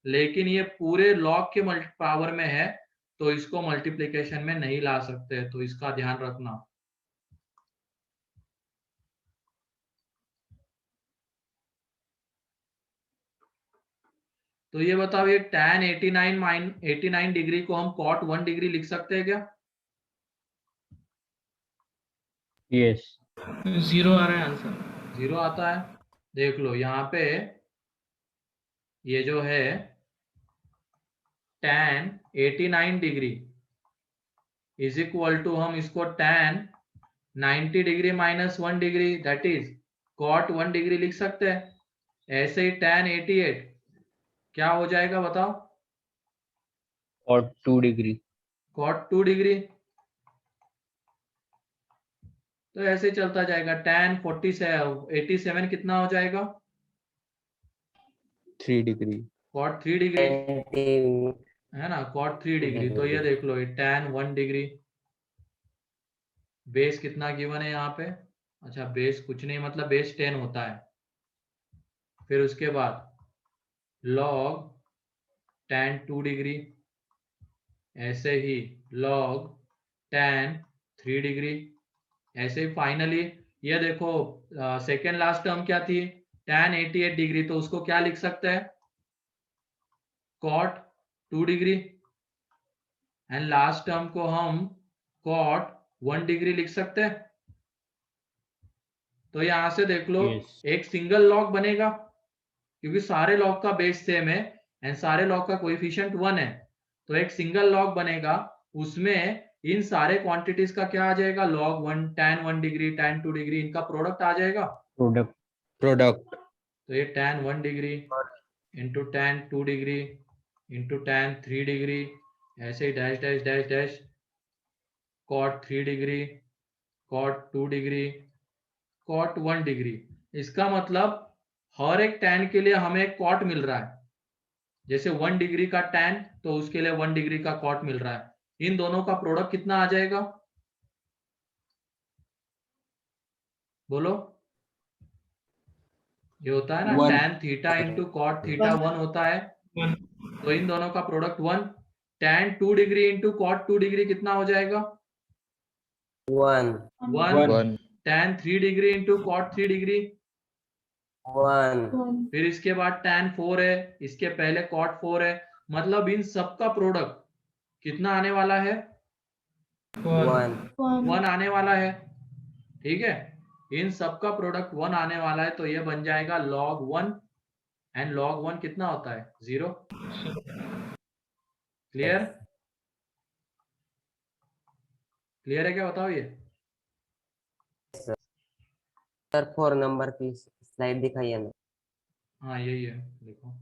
लेकिन ये पूरे log के पावर में है, तो इसको मल्टीप्लिकेशन में नहीं ला सकते, तो इसका ध्यान रखना। तो ये बताओ, ये tan 89 डिग्री को हम cot 1 डिग्री लिख सकते हैं क्या? यस। 0 आ रहा है आंसर। 0 आता है। देख लो यहाँ पे ये जो है tan 89 degree is equal to, हम इसको tan 90 degree minus 1 degree that is cot 1 degree लिख सकते हैं। ऐसे ही tan 88 क्या हो जाएगा बताओ? और 2 डिग्री। cot 2 degree. तो ऐसे चलता जाएगा। tan 87 कितना हो जाएगा? 3 डिग्री। cot 3 डिग्री 20 है ना, cot 3 डिग्री। तो ये डिग्री। देख लो, ये tan 1 डिग्री। बेस कितना गिवन है यहाँ पे? अच्छा, बेस कुछ नहीं, मतलब बेस 10 होता है। फिर उसके बाद log tan 2 डिग्री, ऐसे ही log tan 3 डिग्री, ऐसे ही फाइनली ये देखो सेकेंड लास्ट टर्म क्या थी? tan 88 डिग्री, तो उसको क्या लिख सकते हैं? cot 2 degree. And last term को हम cot 1 डिग्री लिख सकते हैं। तो यहां से देख लो, यस। एक सिंगल लॉग बनेगा क्योंकि सारे लॉग का बेस सेम है एंड सारे लॉग का कोएफिशिएंट 1 है। तो एक सिंगल लॉग बनेगा, उसमें इन सारे क्वांटिटीज का क्या आ जाएगा? log 1, tan 1 degree, tan 2 degree, इनका प्रोडक्ट आ जाएगा। प्रोडक्ट। प्रोडक्ट। तो ये tan 1 degree into tan 2 degree into tan 3 degree, ऐसे ही dash dash dash dash cot 3 degree, cot 2 degree, cot 1 degree. इसका मतलब हर एक tan के लिए हमें एक cot मिल रहा है। जैसे 1 डिग्री का tan, तो उसके लिए 1 डिग्री का cot मिल रहा है। इन दोनों का प्रोडक्ट कितना आ जाएगा? बोलो। ये होता है ना 1। tan theta into cot theta 1 होता है। 1 तो इन दोनों का product 1। tan 2 degree into cot 2 degree कितना हो जाएगा? 1 1। 1। tan 3 degree into cot 3 degree, 1 फिर इसके बाद tan 4 है, इसके पहले cot 4 है। मतलब इन सब का प्रोडक्ट कितना आने वाला है? 1 1 आने वाला है। ठीक है, इन सब का प्रोडक्ट 1 आने वाला है। तो ये बन जाएगा log 1 एंड log 1 कितना होता है? 0। क्लियर? क्लियर है क्या, बताओ ये? सर 4 नंबर की स्लाइड दिखाइए ना। हाँ यही है, देखो।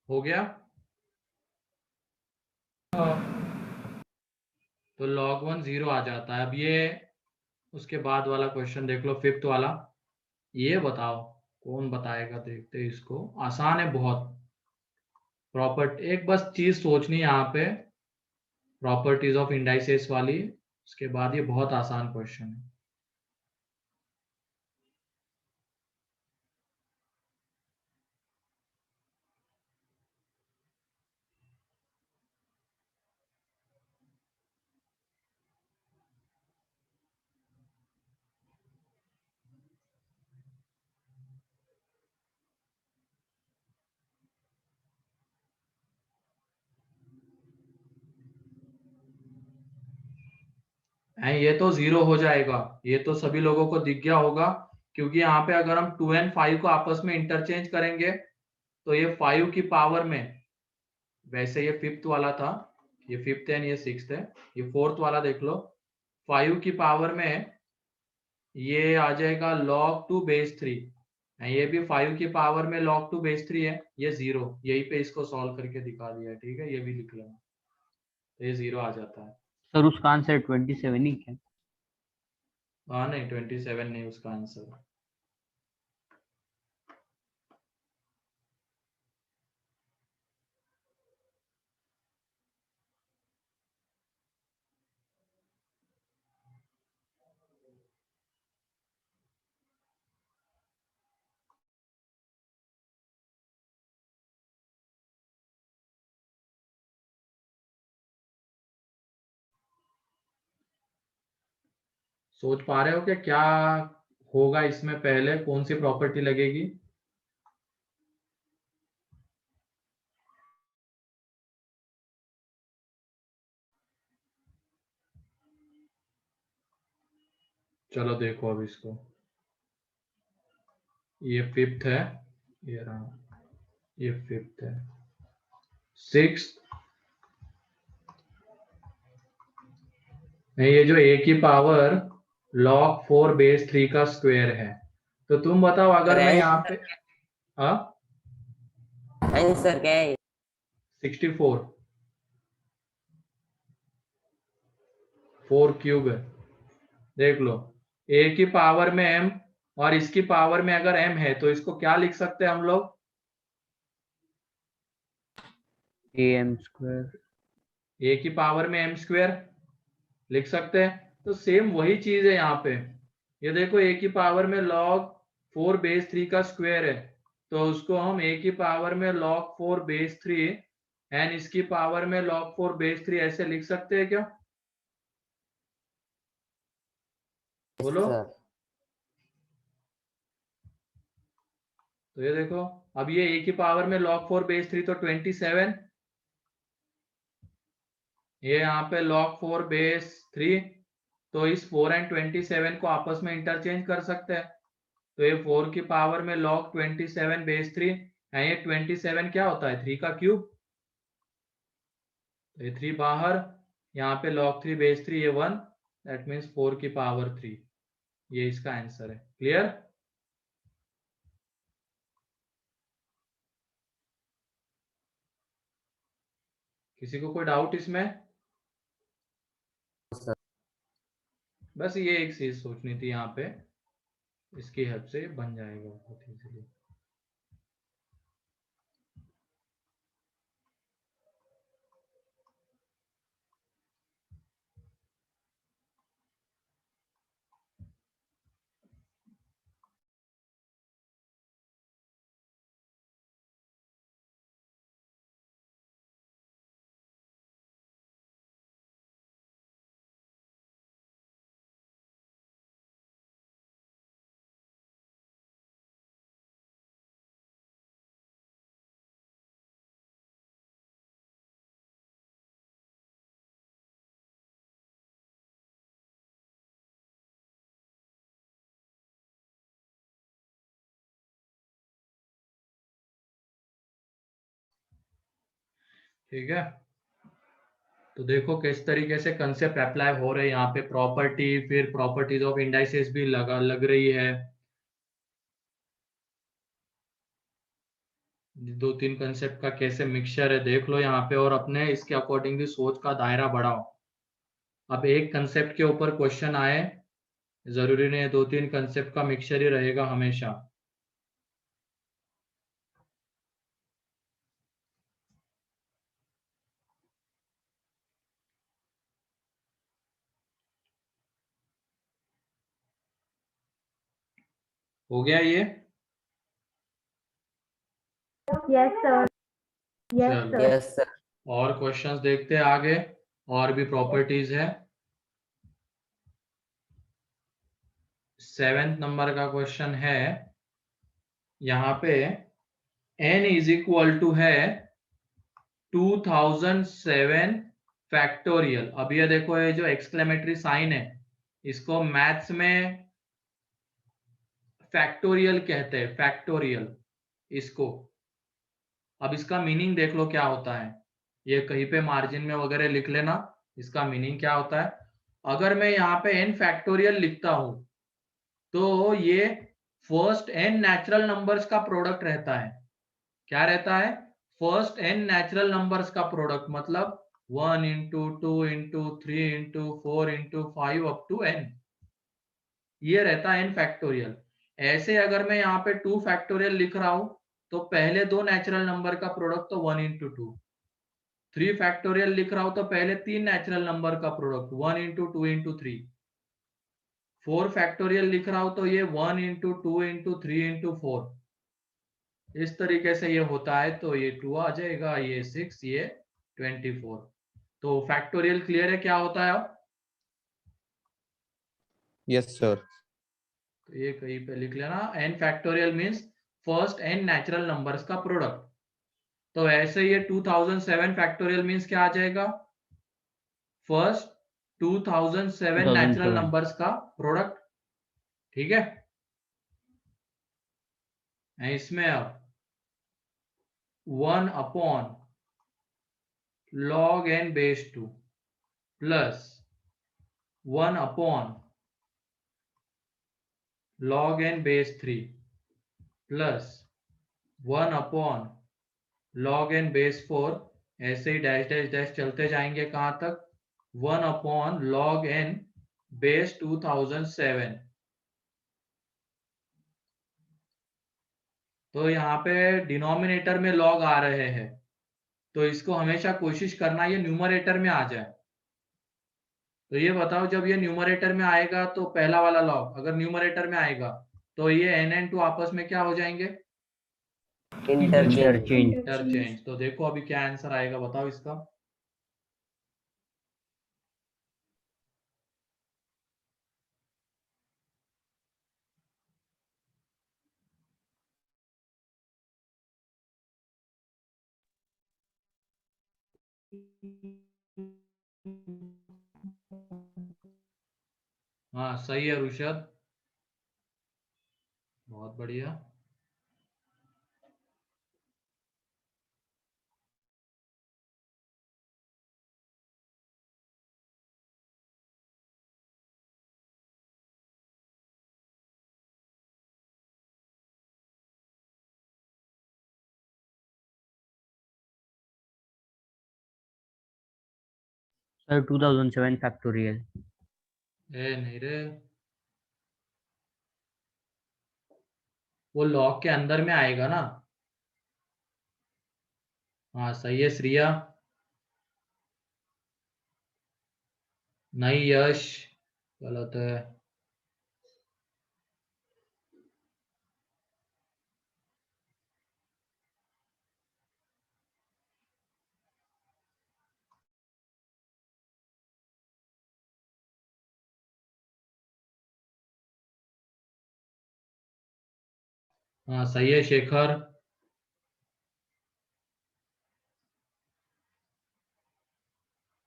हो गया? तो log 1 0 आ जाता है। अब ये उसके बाद वाला क्वेश्चन देख लो, फिफ्थ वाला। ये बताओ, कौन बताएगा? देखते हैं इसको। आसान है बहुत। प्रॉपर्टी, एक बस चीज सोचनी है यहाँ पे, प्रॉपर्टीज ऑफ इंडाइसेस वाली। उसके बाद ये बहुत आसान क्वेश्चन है। ये तो 0 हो जाएगा, ये तो सभी लोगों को दिख गया होगा, क्योंकि यहाँ पे अगर हम 2 and 5 को आपस में इंटरचेंज करेंगे तो ये 5 की पावर में, वैसे ये 5th वाला था, ये 5th है ये 6th है, ये 4th वाला देख लो, 5 की पावर में ये आ जाएगा log 2 base 3, ये भी 5 की पावर में log 2 base 3 है, ये 0, यही पे इसको सॉल्व करके दिखा दिया है, ठीक है, ये भी लिख लेना, तो ये 0 आ जाता है। सर उसका आंसर 27 ही क्या? हाँ नहीं 27 नहीं उसका आंसर। सोच पा रहे हो कि क्या होगा इसमें, पहले कौन सी प्रॉपर्टी लगेगी? चलो देखो अब इसको, ये 5th है, ये रहा, ये 5th है, 6th नहीं, ये जो a की पावर log 4 base 3 का स्क्वायर है, तो तुम बताओ अगर मैं यहाँ पे आंसर क्या है? 64, 4 क्यूब है, देख लो, a की पावर में m और इसकी पावर में अगर m है तो इसको क्या लिख सकते हैं हम लोग? am स्क्वायर, a की पावर में m स्क्वायर लिख सकते हैं, तो सेम वही चीज है यहाँ पे, ये देखो a की पावर में log 4 base 3 का स्क्वायर है, तो उसको हम a की पावर में log 4 base 3 एंड इसकी पावर में log 4 base 3 ऐसे लिख सकते हैं क्या? बोलो। सर तो ये देखो, अब ये a की पावर में log 4 base 3 तो 27, ये यहाँ पे log 4 base 3, तो इस 4 एंड 27 को आपस में इंटरचेंज कर सकते हैं, तो ये 4 की पावर में log 27 base 3 है, ये 27 क्या होता है 3 का क्यूब, तो ये 3 बाहर, यहाँ पे log 3 base 3 ये 1, दैट मीन्स 4 की पावर 3, ये इसका आंसर है। क्लियर? किसी को कोई डाउट इसमें? बस ये एक चीज सोचनी थी यहाँ पे, इसकी हेल्प से बन जाएगा बहुत इजीली। ठीक है, तो देखो किस तरीके से कंसेप्ट अप्लाई हो रहे हैं यहाँ पे, प्रॉपर्टी, फिर प्रॉपर्टीज ऑफ इंडाइसेस भी लग रही है, 2-3 कंसेप्ट का कैसे मिक्सचर है देख लो यहाँ पे, और अपने इसके अकॉर्डिंगली सोच का दायरा बढ़ाओ। अब एक कंसेप्ट के ऊपर क्वेश्चन आए, जरूरी नहीं है 2-3 कंसेप्ट का मिक्सचर ही रहेगा हमेशा। हो गया ये? यस सर, यस चलो, सर। Yes sir. और क्वेश्चंस देखते हैं आगे, और भी प्रॉपर्टीज है। 7th नंबर का क्वेश्चन है, यहाँ पे n इज इक्वल टू है 2007 फैक्टोरियल। अब ये देखो, ये जो एक्सक्लेमेटरी साइन है इसको मैथ्स में फैक्टोरियल कहते हैं, फैक्टोरियल इसको। अब इसका मीनिंग देख लो क्या होता है, ये कहीं पे मार्जिन में वगैरह लिख लेना। इसका मीनिंग क्या होता है, अगर मैं यहाँ पे n फैक्टोरियल लिखता हूं तो ये फर्स्ट n नेचुरल नंबर्स का प्रोडक्ट रहता है। क्या रहता है, फर्स्ट n नेचुरल नंबर्स का प्रोडक्ट, मतलब 1 into 2 into 3 into 4 into 5 up to n, ये रहता है n फैक्टोरियल। ऐसे अगर मैं यहाँ पे 2 फैक्टोरियल लिख रहा हूं तो पहले दो नेचुरल नंबर का प्रोडक्ट तो 1 इंटू 2। 3 फैक्टोरियल लिख रहा हूं तो पहले 3 नेचुरल नंबर का प्रोडक्ट 1 इंटू 2 इंटू 3। 4 फैक्टोरियल लिख रहा हूं तो ये 1 इंटू 2 इंटू 3 इंटू 4। इस तरीके से ये होता है, तो ये 2 आ जाएगा, ये 6, ये 24। तो फैक्टोरियल क्लियर है क्या होता है अब? Yes, sir. तो ये कहीं पे लिख लेना, n factorial means first n natural numbers का प्रोडक्ट। तो ऐसे ये 2007 फैक्टोरियल मींस क्या आ जाएगा, फर्स्ट 2007 नेचुरल 2007 नंबर्स का प्रोडक्ट। ठीक है, इसमें अब 1 upon log n base 2 plus 1 upon log n base 3 plus 1 upon log n base 4, ऐसे ही डैश डैश डैश चलते जाएंगे कहां तक, 1 अपॉन log n बेस 2007। तो यहाँ पे डिनोमिनेटर में log आ रहे हैं, तो इसको हमेशा कोशिश करना ये न्यूमरेटर में आ जाए। तो ये बताओ, जब ये न्यूमरेटर में आएगा तो पहला वाला log अगर न्यूमरेटर में आएगा तो ये n2 आपस में क्या हो जाएंगे, इंटरचेंज। इंटरचेंज। तो देखो अभी क्या आंसर आएगा, बताओ इसका। हाँ सही है रुशद, बहुत बढ़िया। Sir 2007 factorial. ए नहीं रे, वो लॉग के अंदर में आएगा ना। हाँ सही है श्रिया। नहीं यश, गलत है। हाँ सही है शेखर।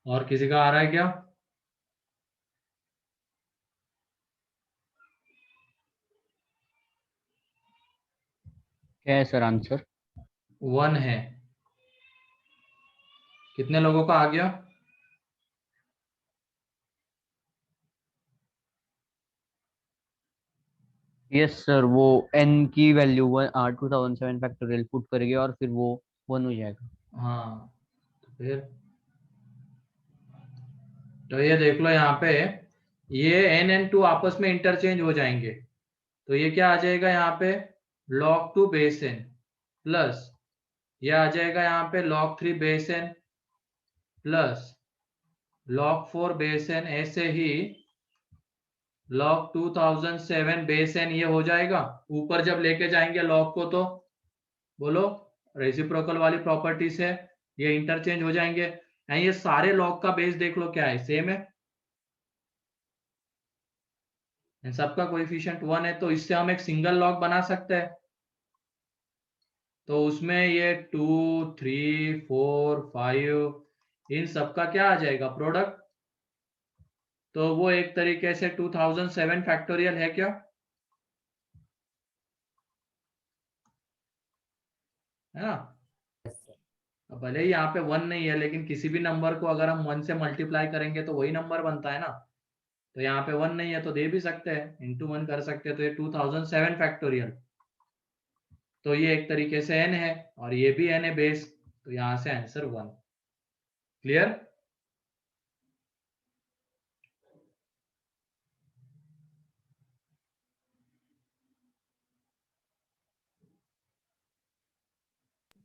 और किसी का आ रहा है क्या? क्या है सर आंसर? 1 है। कितने लोगों का आ गया? यस सर, वो n की वैल्यू 2007 फैक्टोरियल पुट करेंगे और फिर वो 1 हो जाएगा। हाँ तो फिर, तो ये देख लो यहाँ पे, ये n2 आपस में इंटरचेंज हो जाएंगे। तो ये क्या आ जाएगा यहाँ पे, log 2 बेस n प्लस ये आ जाएगा यहाँ पे log 3 base n plus log 4 base n, ऐसे ही log 2007 बेस n, ये हो जाएगा। ऊपर जब लेके जाएंगे log को तो बोलो रेसिप्रोकल वाली प्रॉपर्टी से ये इंटरचेंज हो जाएंगे। ये सारे log का बेस देख लो क्या है, सेम है, सबका कोएफिशिएंट 1 है। तो इससे हम एक सिंगल log बना सकते हैं। तो उसमें ये 2, 3, 4, 5 इन सबका क्या आ जाएगा प्रोडक्ट। तो वो एक तरीके से 2007 फैक्टोरियल है क्या, है ना। yes sir. अब भले ही यहाँ पे 1 नहीं है, लेकिन किसी भी नंबर को अगर हम 1 से मल्टीप्लाई करेंगे तो वही नंबर बनता है ना। तो यहाँ पे 1 नहीं है तो दे भी सकते हैं, इंटू 1 कर सकते हैं, तो ये 2007 फैक्टोरियल। तो ये एक तरीके से n है और ये भी n है बेस, तो यहाँ से answer 1। Clear.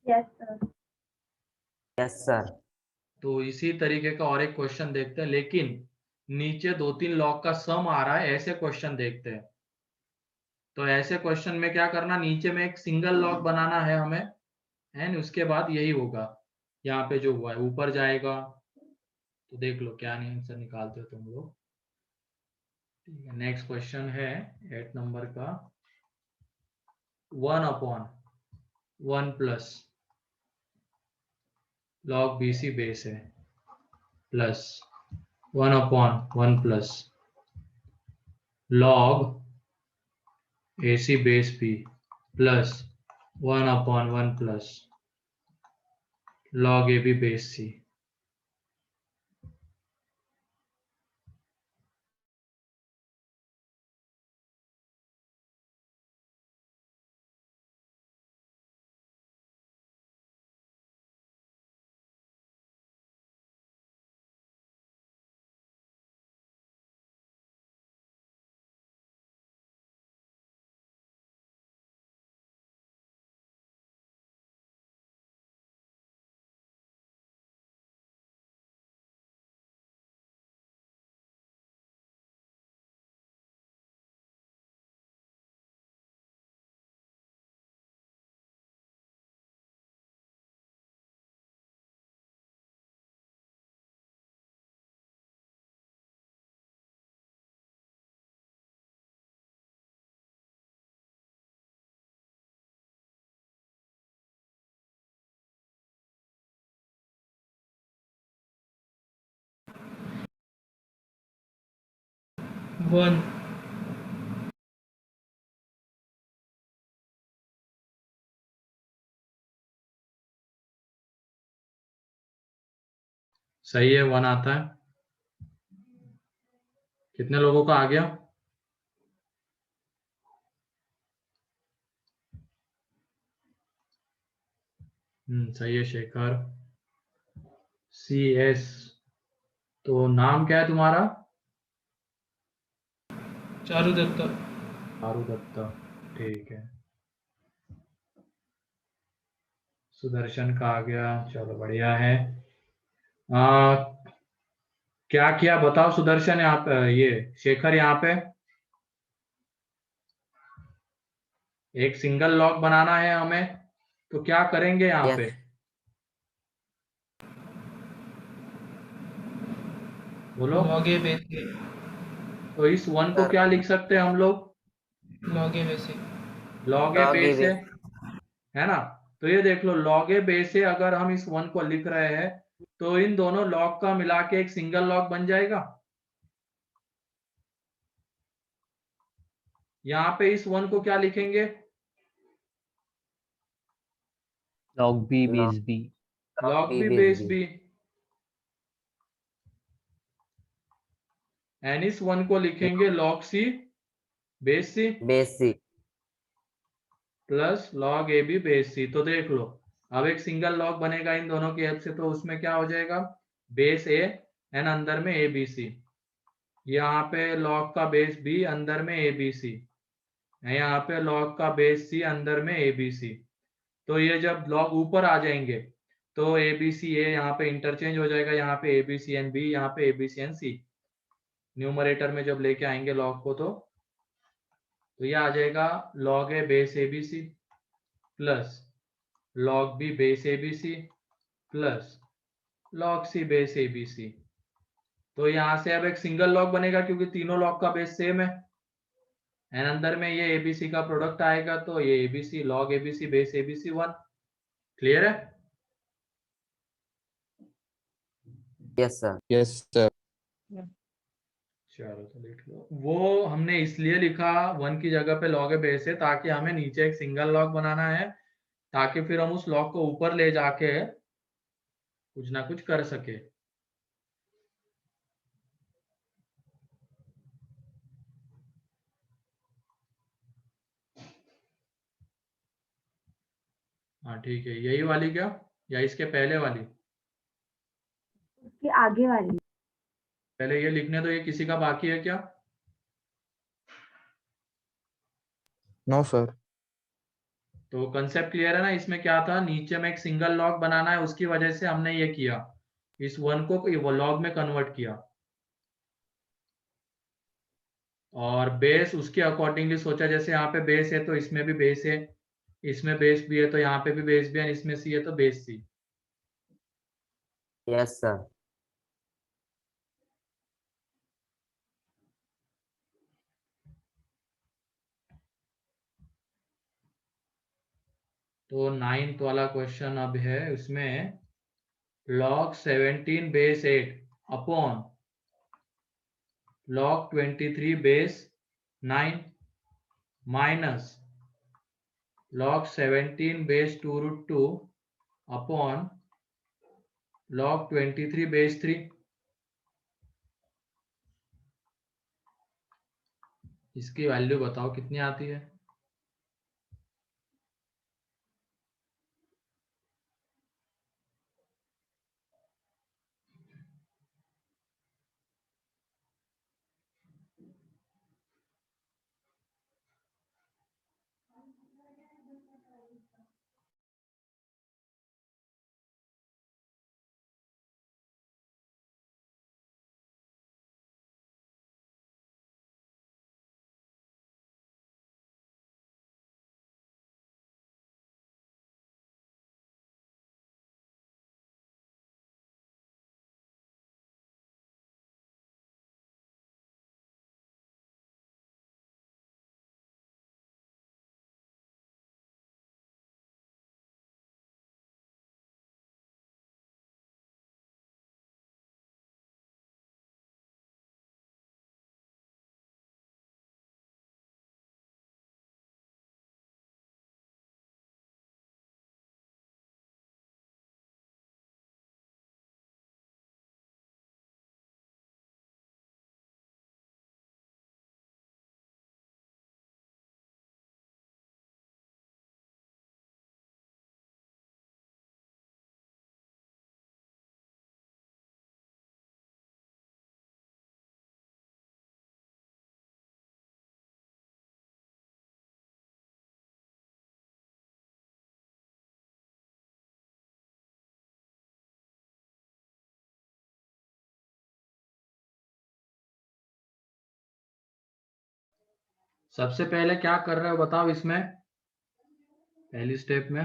Yes, sir. yes sir. तो इसी तरीके का और एक क्वेश्चन देखते हैं, लेकिन नीचे 2-3 लॉग का सम आ रहा है, ऐसे क्वेश्चन देखते हैं। तो ऐसे क्वेश्चन में क्या करना, नीचे में एक सिंगल लॉग बनाना है हमें, एंड उसके बाद यही होगा, यहाँ पे जो हुआ है ऊपर जाएगा। तो देख लो क्या नहीं आंसर निकालते हो तुम लोग। ठीक है, नेक्स्ट क्वेश्चन है 8 नंबर का। 1/1 प्लस log BC बेस है, plus 1/1 plus log AC base B plus 1/1 plus log AB base C। One. सही है, 1 आता है। कितने लोगों का आ गया। सही है शेखर। CS, तो नाम क्या है तुम्हारा। चारू दत्ता। चारू दत्ता, ठीक है। सुदर्शन का आ गया, चलो बढ़िया है। क्या किया बताओ सुदर्शन, यहाँ पे ये शेखर, यहाँ पे एक सिंगल लॉग बनाना है हमें, तो क्या करेंगे यहाँ Yes. पे। बोलो। लॉग ए बेस ए। तो इस 1 को Sir, क्या लिख सकते हैं हम लोग, log a base A. Log A log A base base. है ना। तो ये देख लो लॉग ए बेस है, अगर हम इस 1 को लिख रहे हैं तो इन दोनों लॉग का मिला के एक सिंगल लॉग बन जाएगा। यहाँ पे इस 1 को क्या लिखेंगे, log B Log base B। Log B B base base B. B, and इस 1 को लिखेंगे log C base C Base C. Plus log A B base C. तो देख लो अब एक सिंगल लॉग बनेगा इन दोनों की हेल्प से, तो उसमें क्या हो जाएगा, बेस ए एंड अंदर में ए बी सी, यहाँ पे लॉग का बेस बी अंदर में ए बी सी, यहाँ पे लॉग का बेस सी अंदर में ए बी सी। तो ये जब लॉग ऊपर आ जाएंगे तो ए बी सी ए यहाँ पे इंटरचेंज हो जाएगा, यहाँ पे a b c n b, यहाँ पे a b c n c. Numerator में जब लेके आएंगे लॉग को तो ये आ जाएगा log a base a b c plus log b base a b c plus log C base a b c. तो यहाँ से अब एक सिंगल लॉग बनेगा क्योंकि तीनों लॉग का बेस सेम है, एंड अंदर में ये एबीसी का प्रोडक्ट आएगा, तो ये ABC log ABC base ABC 1। Clear है। Yes, sir. Yes, sir. चलो तो लिख लो। वो हमने इसलिए लिखा 1 की जगह पे log बेस है ताकि हमें नीचे एक सिंगल लॉग बनाना है, ताकि फिर हम उस लॉग को ऊपर ले जाके कुछ ना कुछ कर सके। हाँ ठीक है, यही वाली क्या या इसके पहले वाली? उसके आगे वाली। पहले ये लिखने दो, ये किसी का बाकी है क्या? No, sir. तो कंसेप्ट क्लियर है ना? इसमें क्या था, नीचे में एक सिंगल लॉग बनाना है, उसकी वजह से हमने ये किया, इस 1 को लॉग में कन्वर्ट किया, और बेस उसके अकॉर्डिंगली सोचा। जैसे यहाँ पे बेस है तो इसमें भी बेस है, इसमें बेस भी है तो यहाँ पे भी बेस भी है, इसमें सी है तो बेस सी। Yes, sir. तो 9th वाला क्वेश्चन अब है, उसमें log 17 base 8 upon log 23 base 9 minus log 17 base 2 root 2 upon log 23 base 3। इसकी वैल्यू बताओ कितनी आती है? सबसे पहले क्या कर रहे हो बताओ इसमें, पहली स्टेप में?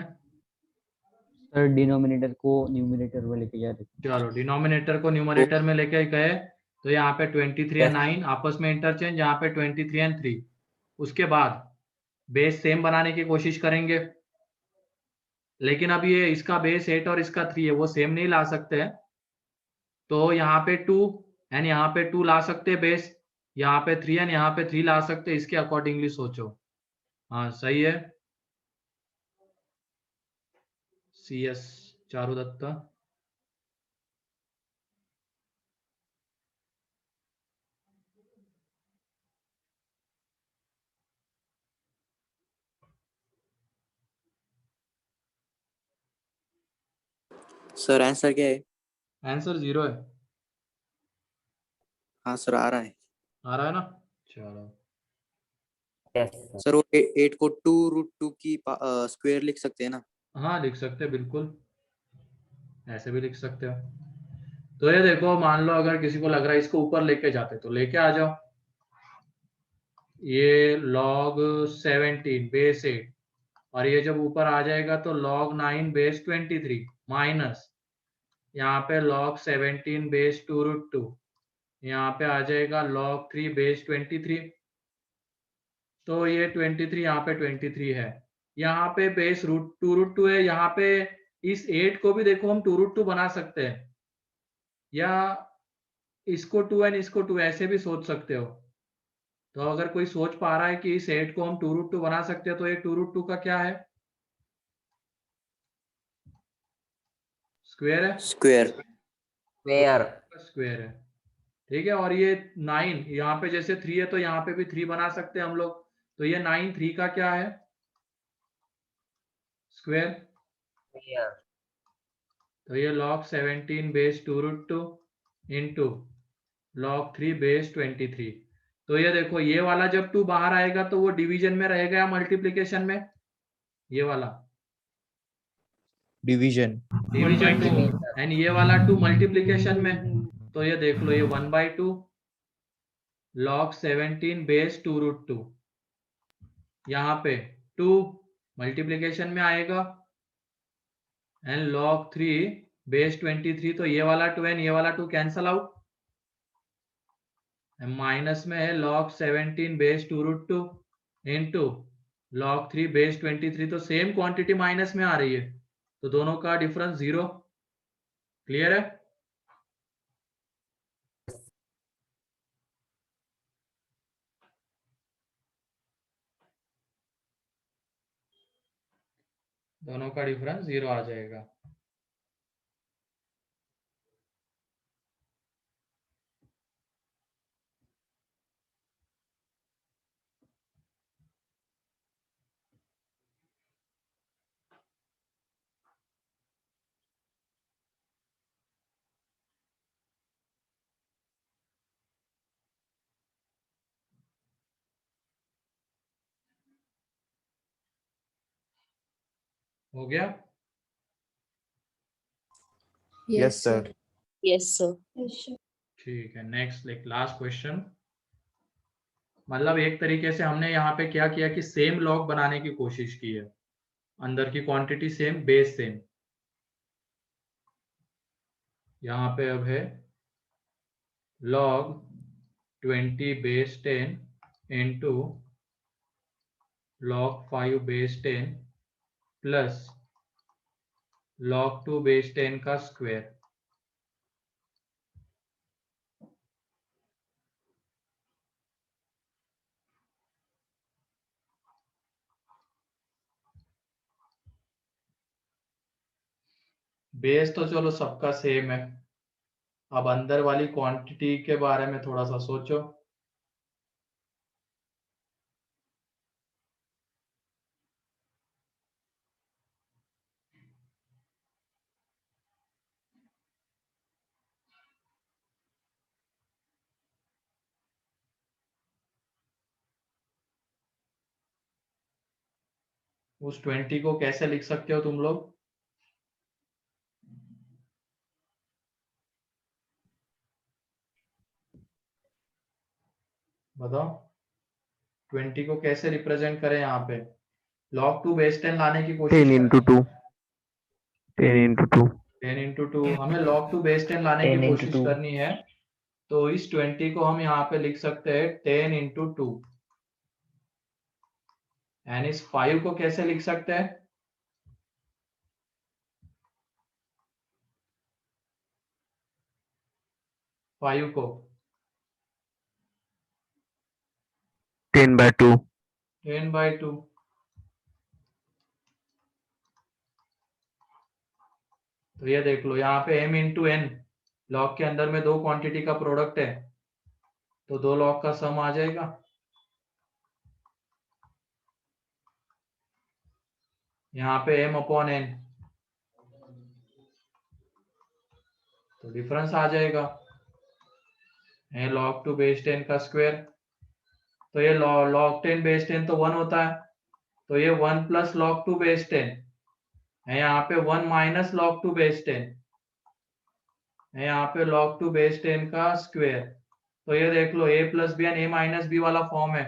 सर डिनोमिनेटर को न्यूमरेटर में लेके जा रहे थे। चलो डिनोमिनेटर को न्यूमरेटर में लेके गए, तो यहाँ पे 23 और 9 आपस में इंटरचेंज, यहाँ पे 23 और 3। उसके बाद बेस सेम बनाने की कोशिश करेंगे, लेकिन अब ये इसका बेस 8 और इसका 3 है, वो सेम नहीं ला सकते हैं। तो यहाँ पे 2 एंड यहाँ पे 2 ला सकते हैं बेस, यहाँ पे 3 एंड यहाँ पे 3 ला सकते हैं, इसके अकॉर्डिंगली सोचो। हाँ सही है, CS चारुदत्ता। सर आंसर क्या है? आंसर 0 है। हाँ सर आ रहा है। आ रहा है ना? चलो Yes, sir. सर वो 8 को 2√2 की स्क्वायर लिख सकते हैं ना? हाँ लिख सकते हैं, बिल्कुल ऐसे भी लिख सकते हो। तो ये देखो, मान लो अगर किसी को लग रहा है इसको ऊपर लेके जाते, तो लेके आ जाओ। ये log 17 बेस 8, और ये जब ऊपर आ जाएगा तो log 9 बेस 23 माइनस यहाँ पे log 17 बेस 2 रूट 2, यहाँ पे आ जाएगा log 3 बेस 23। तो ये 23 यहाँ पे 23 है, यहाँ पे बेस 2 रूट 2 है। यहाँ पे इस 8 को भी देखो हम 2 रूट 2 बना सकते हैं, या इसको 2 and इसको 2 ऐसे भी सोच सकते हो। तो अगर कोई सोच पा रहा है कि इस 8 को हम 2√2 बना सकते हैं, तो ये 2√2 का क्या है? स्क्वायर है, स्क्वायर स्क्वायर स्क्वायर है। ठीक है, और ये 9 यहाँ पे जैसे 3 है तो यहाँ पे भी 3 बना सकते हैं हम लोग। तो ये 9 3 का क्या है? स्क्वायर। स्क्वायर तो ये log 17 base 2√2 into log 3 base 23। तो ये देखो, ये वाला जब 2 बाहर आएगा तो वो डिवीजन में रहेगा या मल्टीप्लीकेशन में? ये वाला डिवीजन। डिवीजन 2, डिवीजन एंड ये वाला 2 मल्टीप्लीकेशन में। तो ये देख लो, ये 1/2 log 17 बेस 2√2, यहाँ पे 2 मल्टीप्लीकेशन में आएगा, एंड log 3 बेस 23। तो ये वाला 2 एंड ये वाला 2 कैंसल आउट, माइनस में है log 17 base 2√2 into log 3 base 23। तो सेम क्वांटिटी माइनस में आ रही है, तो दोनों का डिफरेंस 0। क्लियर है? दोनों का डिफरेंस 0 आ जाएगा। हो गया? Yes, sir. Yes, sir. ठीक है, नेक्स्ट लास्ट क्वेश्चन। मतलब एक तरीके से हमने यहाँ पे क्या किया कि सेम लॉग बनाने की कोशिश की है, अंदर की क्वांटिटी सेम, बेस सेम। यहाँ पे अब है log 20 base 10 into log 5 base 10 plus log 2 base 10 का स्क्वायर। बेस तो चलो सबका सेम है, अब अंदर वाली क्वांटिटी के बारे में थोड़ा सा सोचो। उस 20 को कैसे लिख सकते हो तुम लोग? बताओ, 20 को कैसे रिप्रेजेंट करें? यहाँ पे log 2 बेस 10 लाने की कोशिश 10 into 2 10 into 2 10 into 2, हमें log 2 बेस 10 लाने 10 की into कोशिश 2 करनी है। तो इस 20 को हम यहाँ पे लिख सकते हैं 10 into 2, एंड इस 5 को कैसे लिख सकते हैं? 5 को 10/2 10/2। तो ये देख लो, यहाँ पे m इंटू n, लॉग के अंदर में दो क्वांटिटी का प्रोडक्ट है, तो दो लॉग का सम आ जाएगा। यहाँ पे m अपॉन n, तो डिफरेंस आ जाएगा, है log 2 बेस 10 का स्क्वायर। तो ये log 10 बेस 10 तो 1 होता है, तो ये 1 प्लस log 2 बेस 10 है, यहाँ पे 1 माइनस log 2 बेस 10 है, यहाँ पे log 2 बेस 10 का स्क्वायर। तो ये देख लो, a plus b and a minus b वाला फॉर्म है।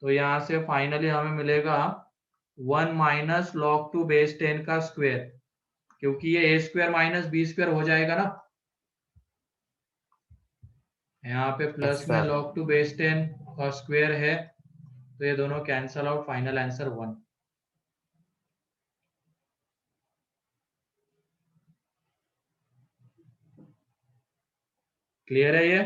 तो यहाँ से फाइनली हमें मिलेगा 1 माइनस log 2 बेस 10 का स्क्वायर, क्योंकि ये a square minus b square हो जाएगा ना। यहाँ पे प्लस में sir. log 2 बेस 10 का स्क्वायर है, तो ये दोनों cancel out, final answer 1। Clear है ये?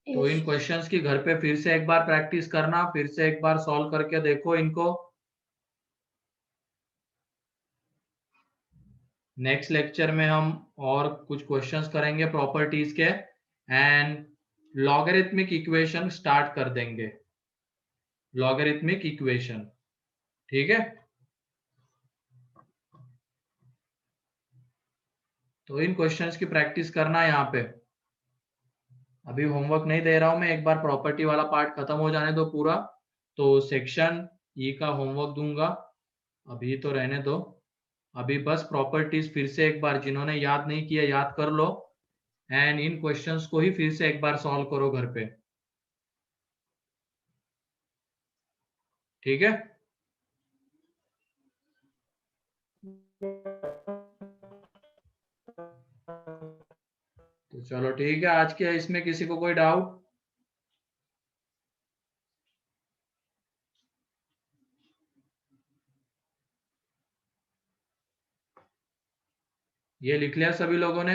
तो इन क्वेश्चंस की घर पे फिर से एक बार प्रैक्टिस करना, फिर से एक बार सॉल्व करके देखो इनको। नेक्स्ट लेक्चर में हम और कुछ क्वेश्चंस करेंगे प्रॉपर्टीज के, एंड लॉगरिथमिक इक्वेशन स्टार्ट कर देंगे। लॉगरिथमिक इक्वेशन, ठीक है? तो इन क्वेश्चंस की प्रैक्टिस करना यहाँ पे। अभी होमवर्क नहीं दे रहा हूं मैं, एक बार प्रॉपर्टी वाला पार्ट खत्म हो जाने दो पूरा, तो सेक्शन ई का होमवर्क दूंगा। अभी तो रहने दो, अभी बस प्रॉपर्टीज फिर से एक बार जिन्होंने याद नहीं किया याद कर लो, एंड इन क्वेश्चंस को ही फिर से एक बार सॉल्व करो घर पे, ठीक है? तो चलो ठीक है, आज के इसमें किसी को कोई डाउट? ये लिख लिया सभी लोगों ने?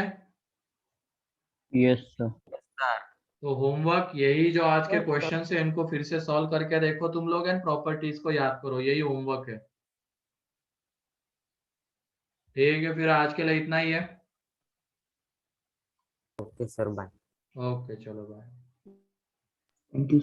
Yes sir. तो होमवर्क यही जो आज के क्वेश्चन है इनको फिर से सॉल्व करके देखो तुम लोग, एंड प्रॉपर्टीज को याद करो, यही होमवर्क है। ठीक है, फिर आज के लिए इतना ही है। Okay sir, bye. ओके चलो बाय। Thank you.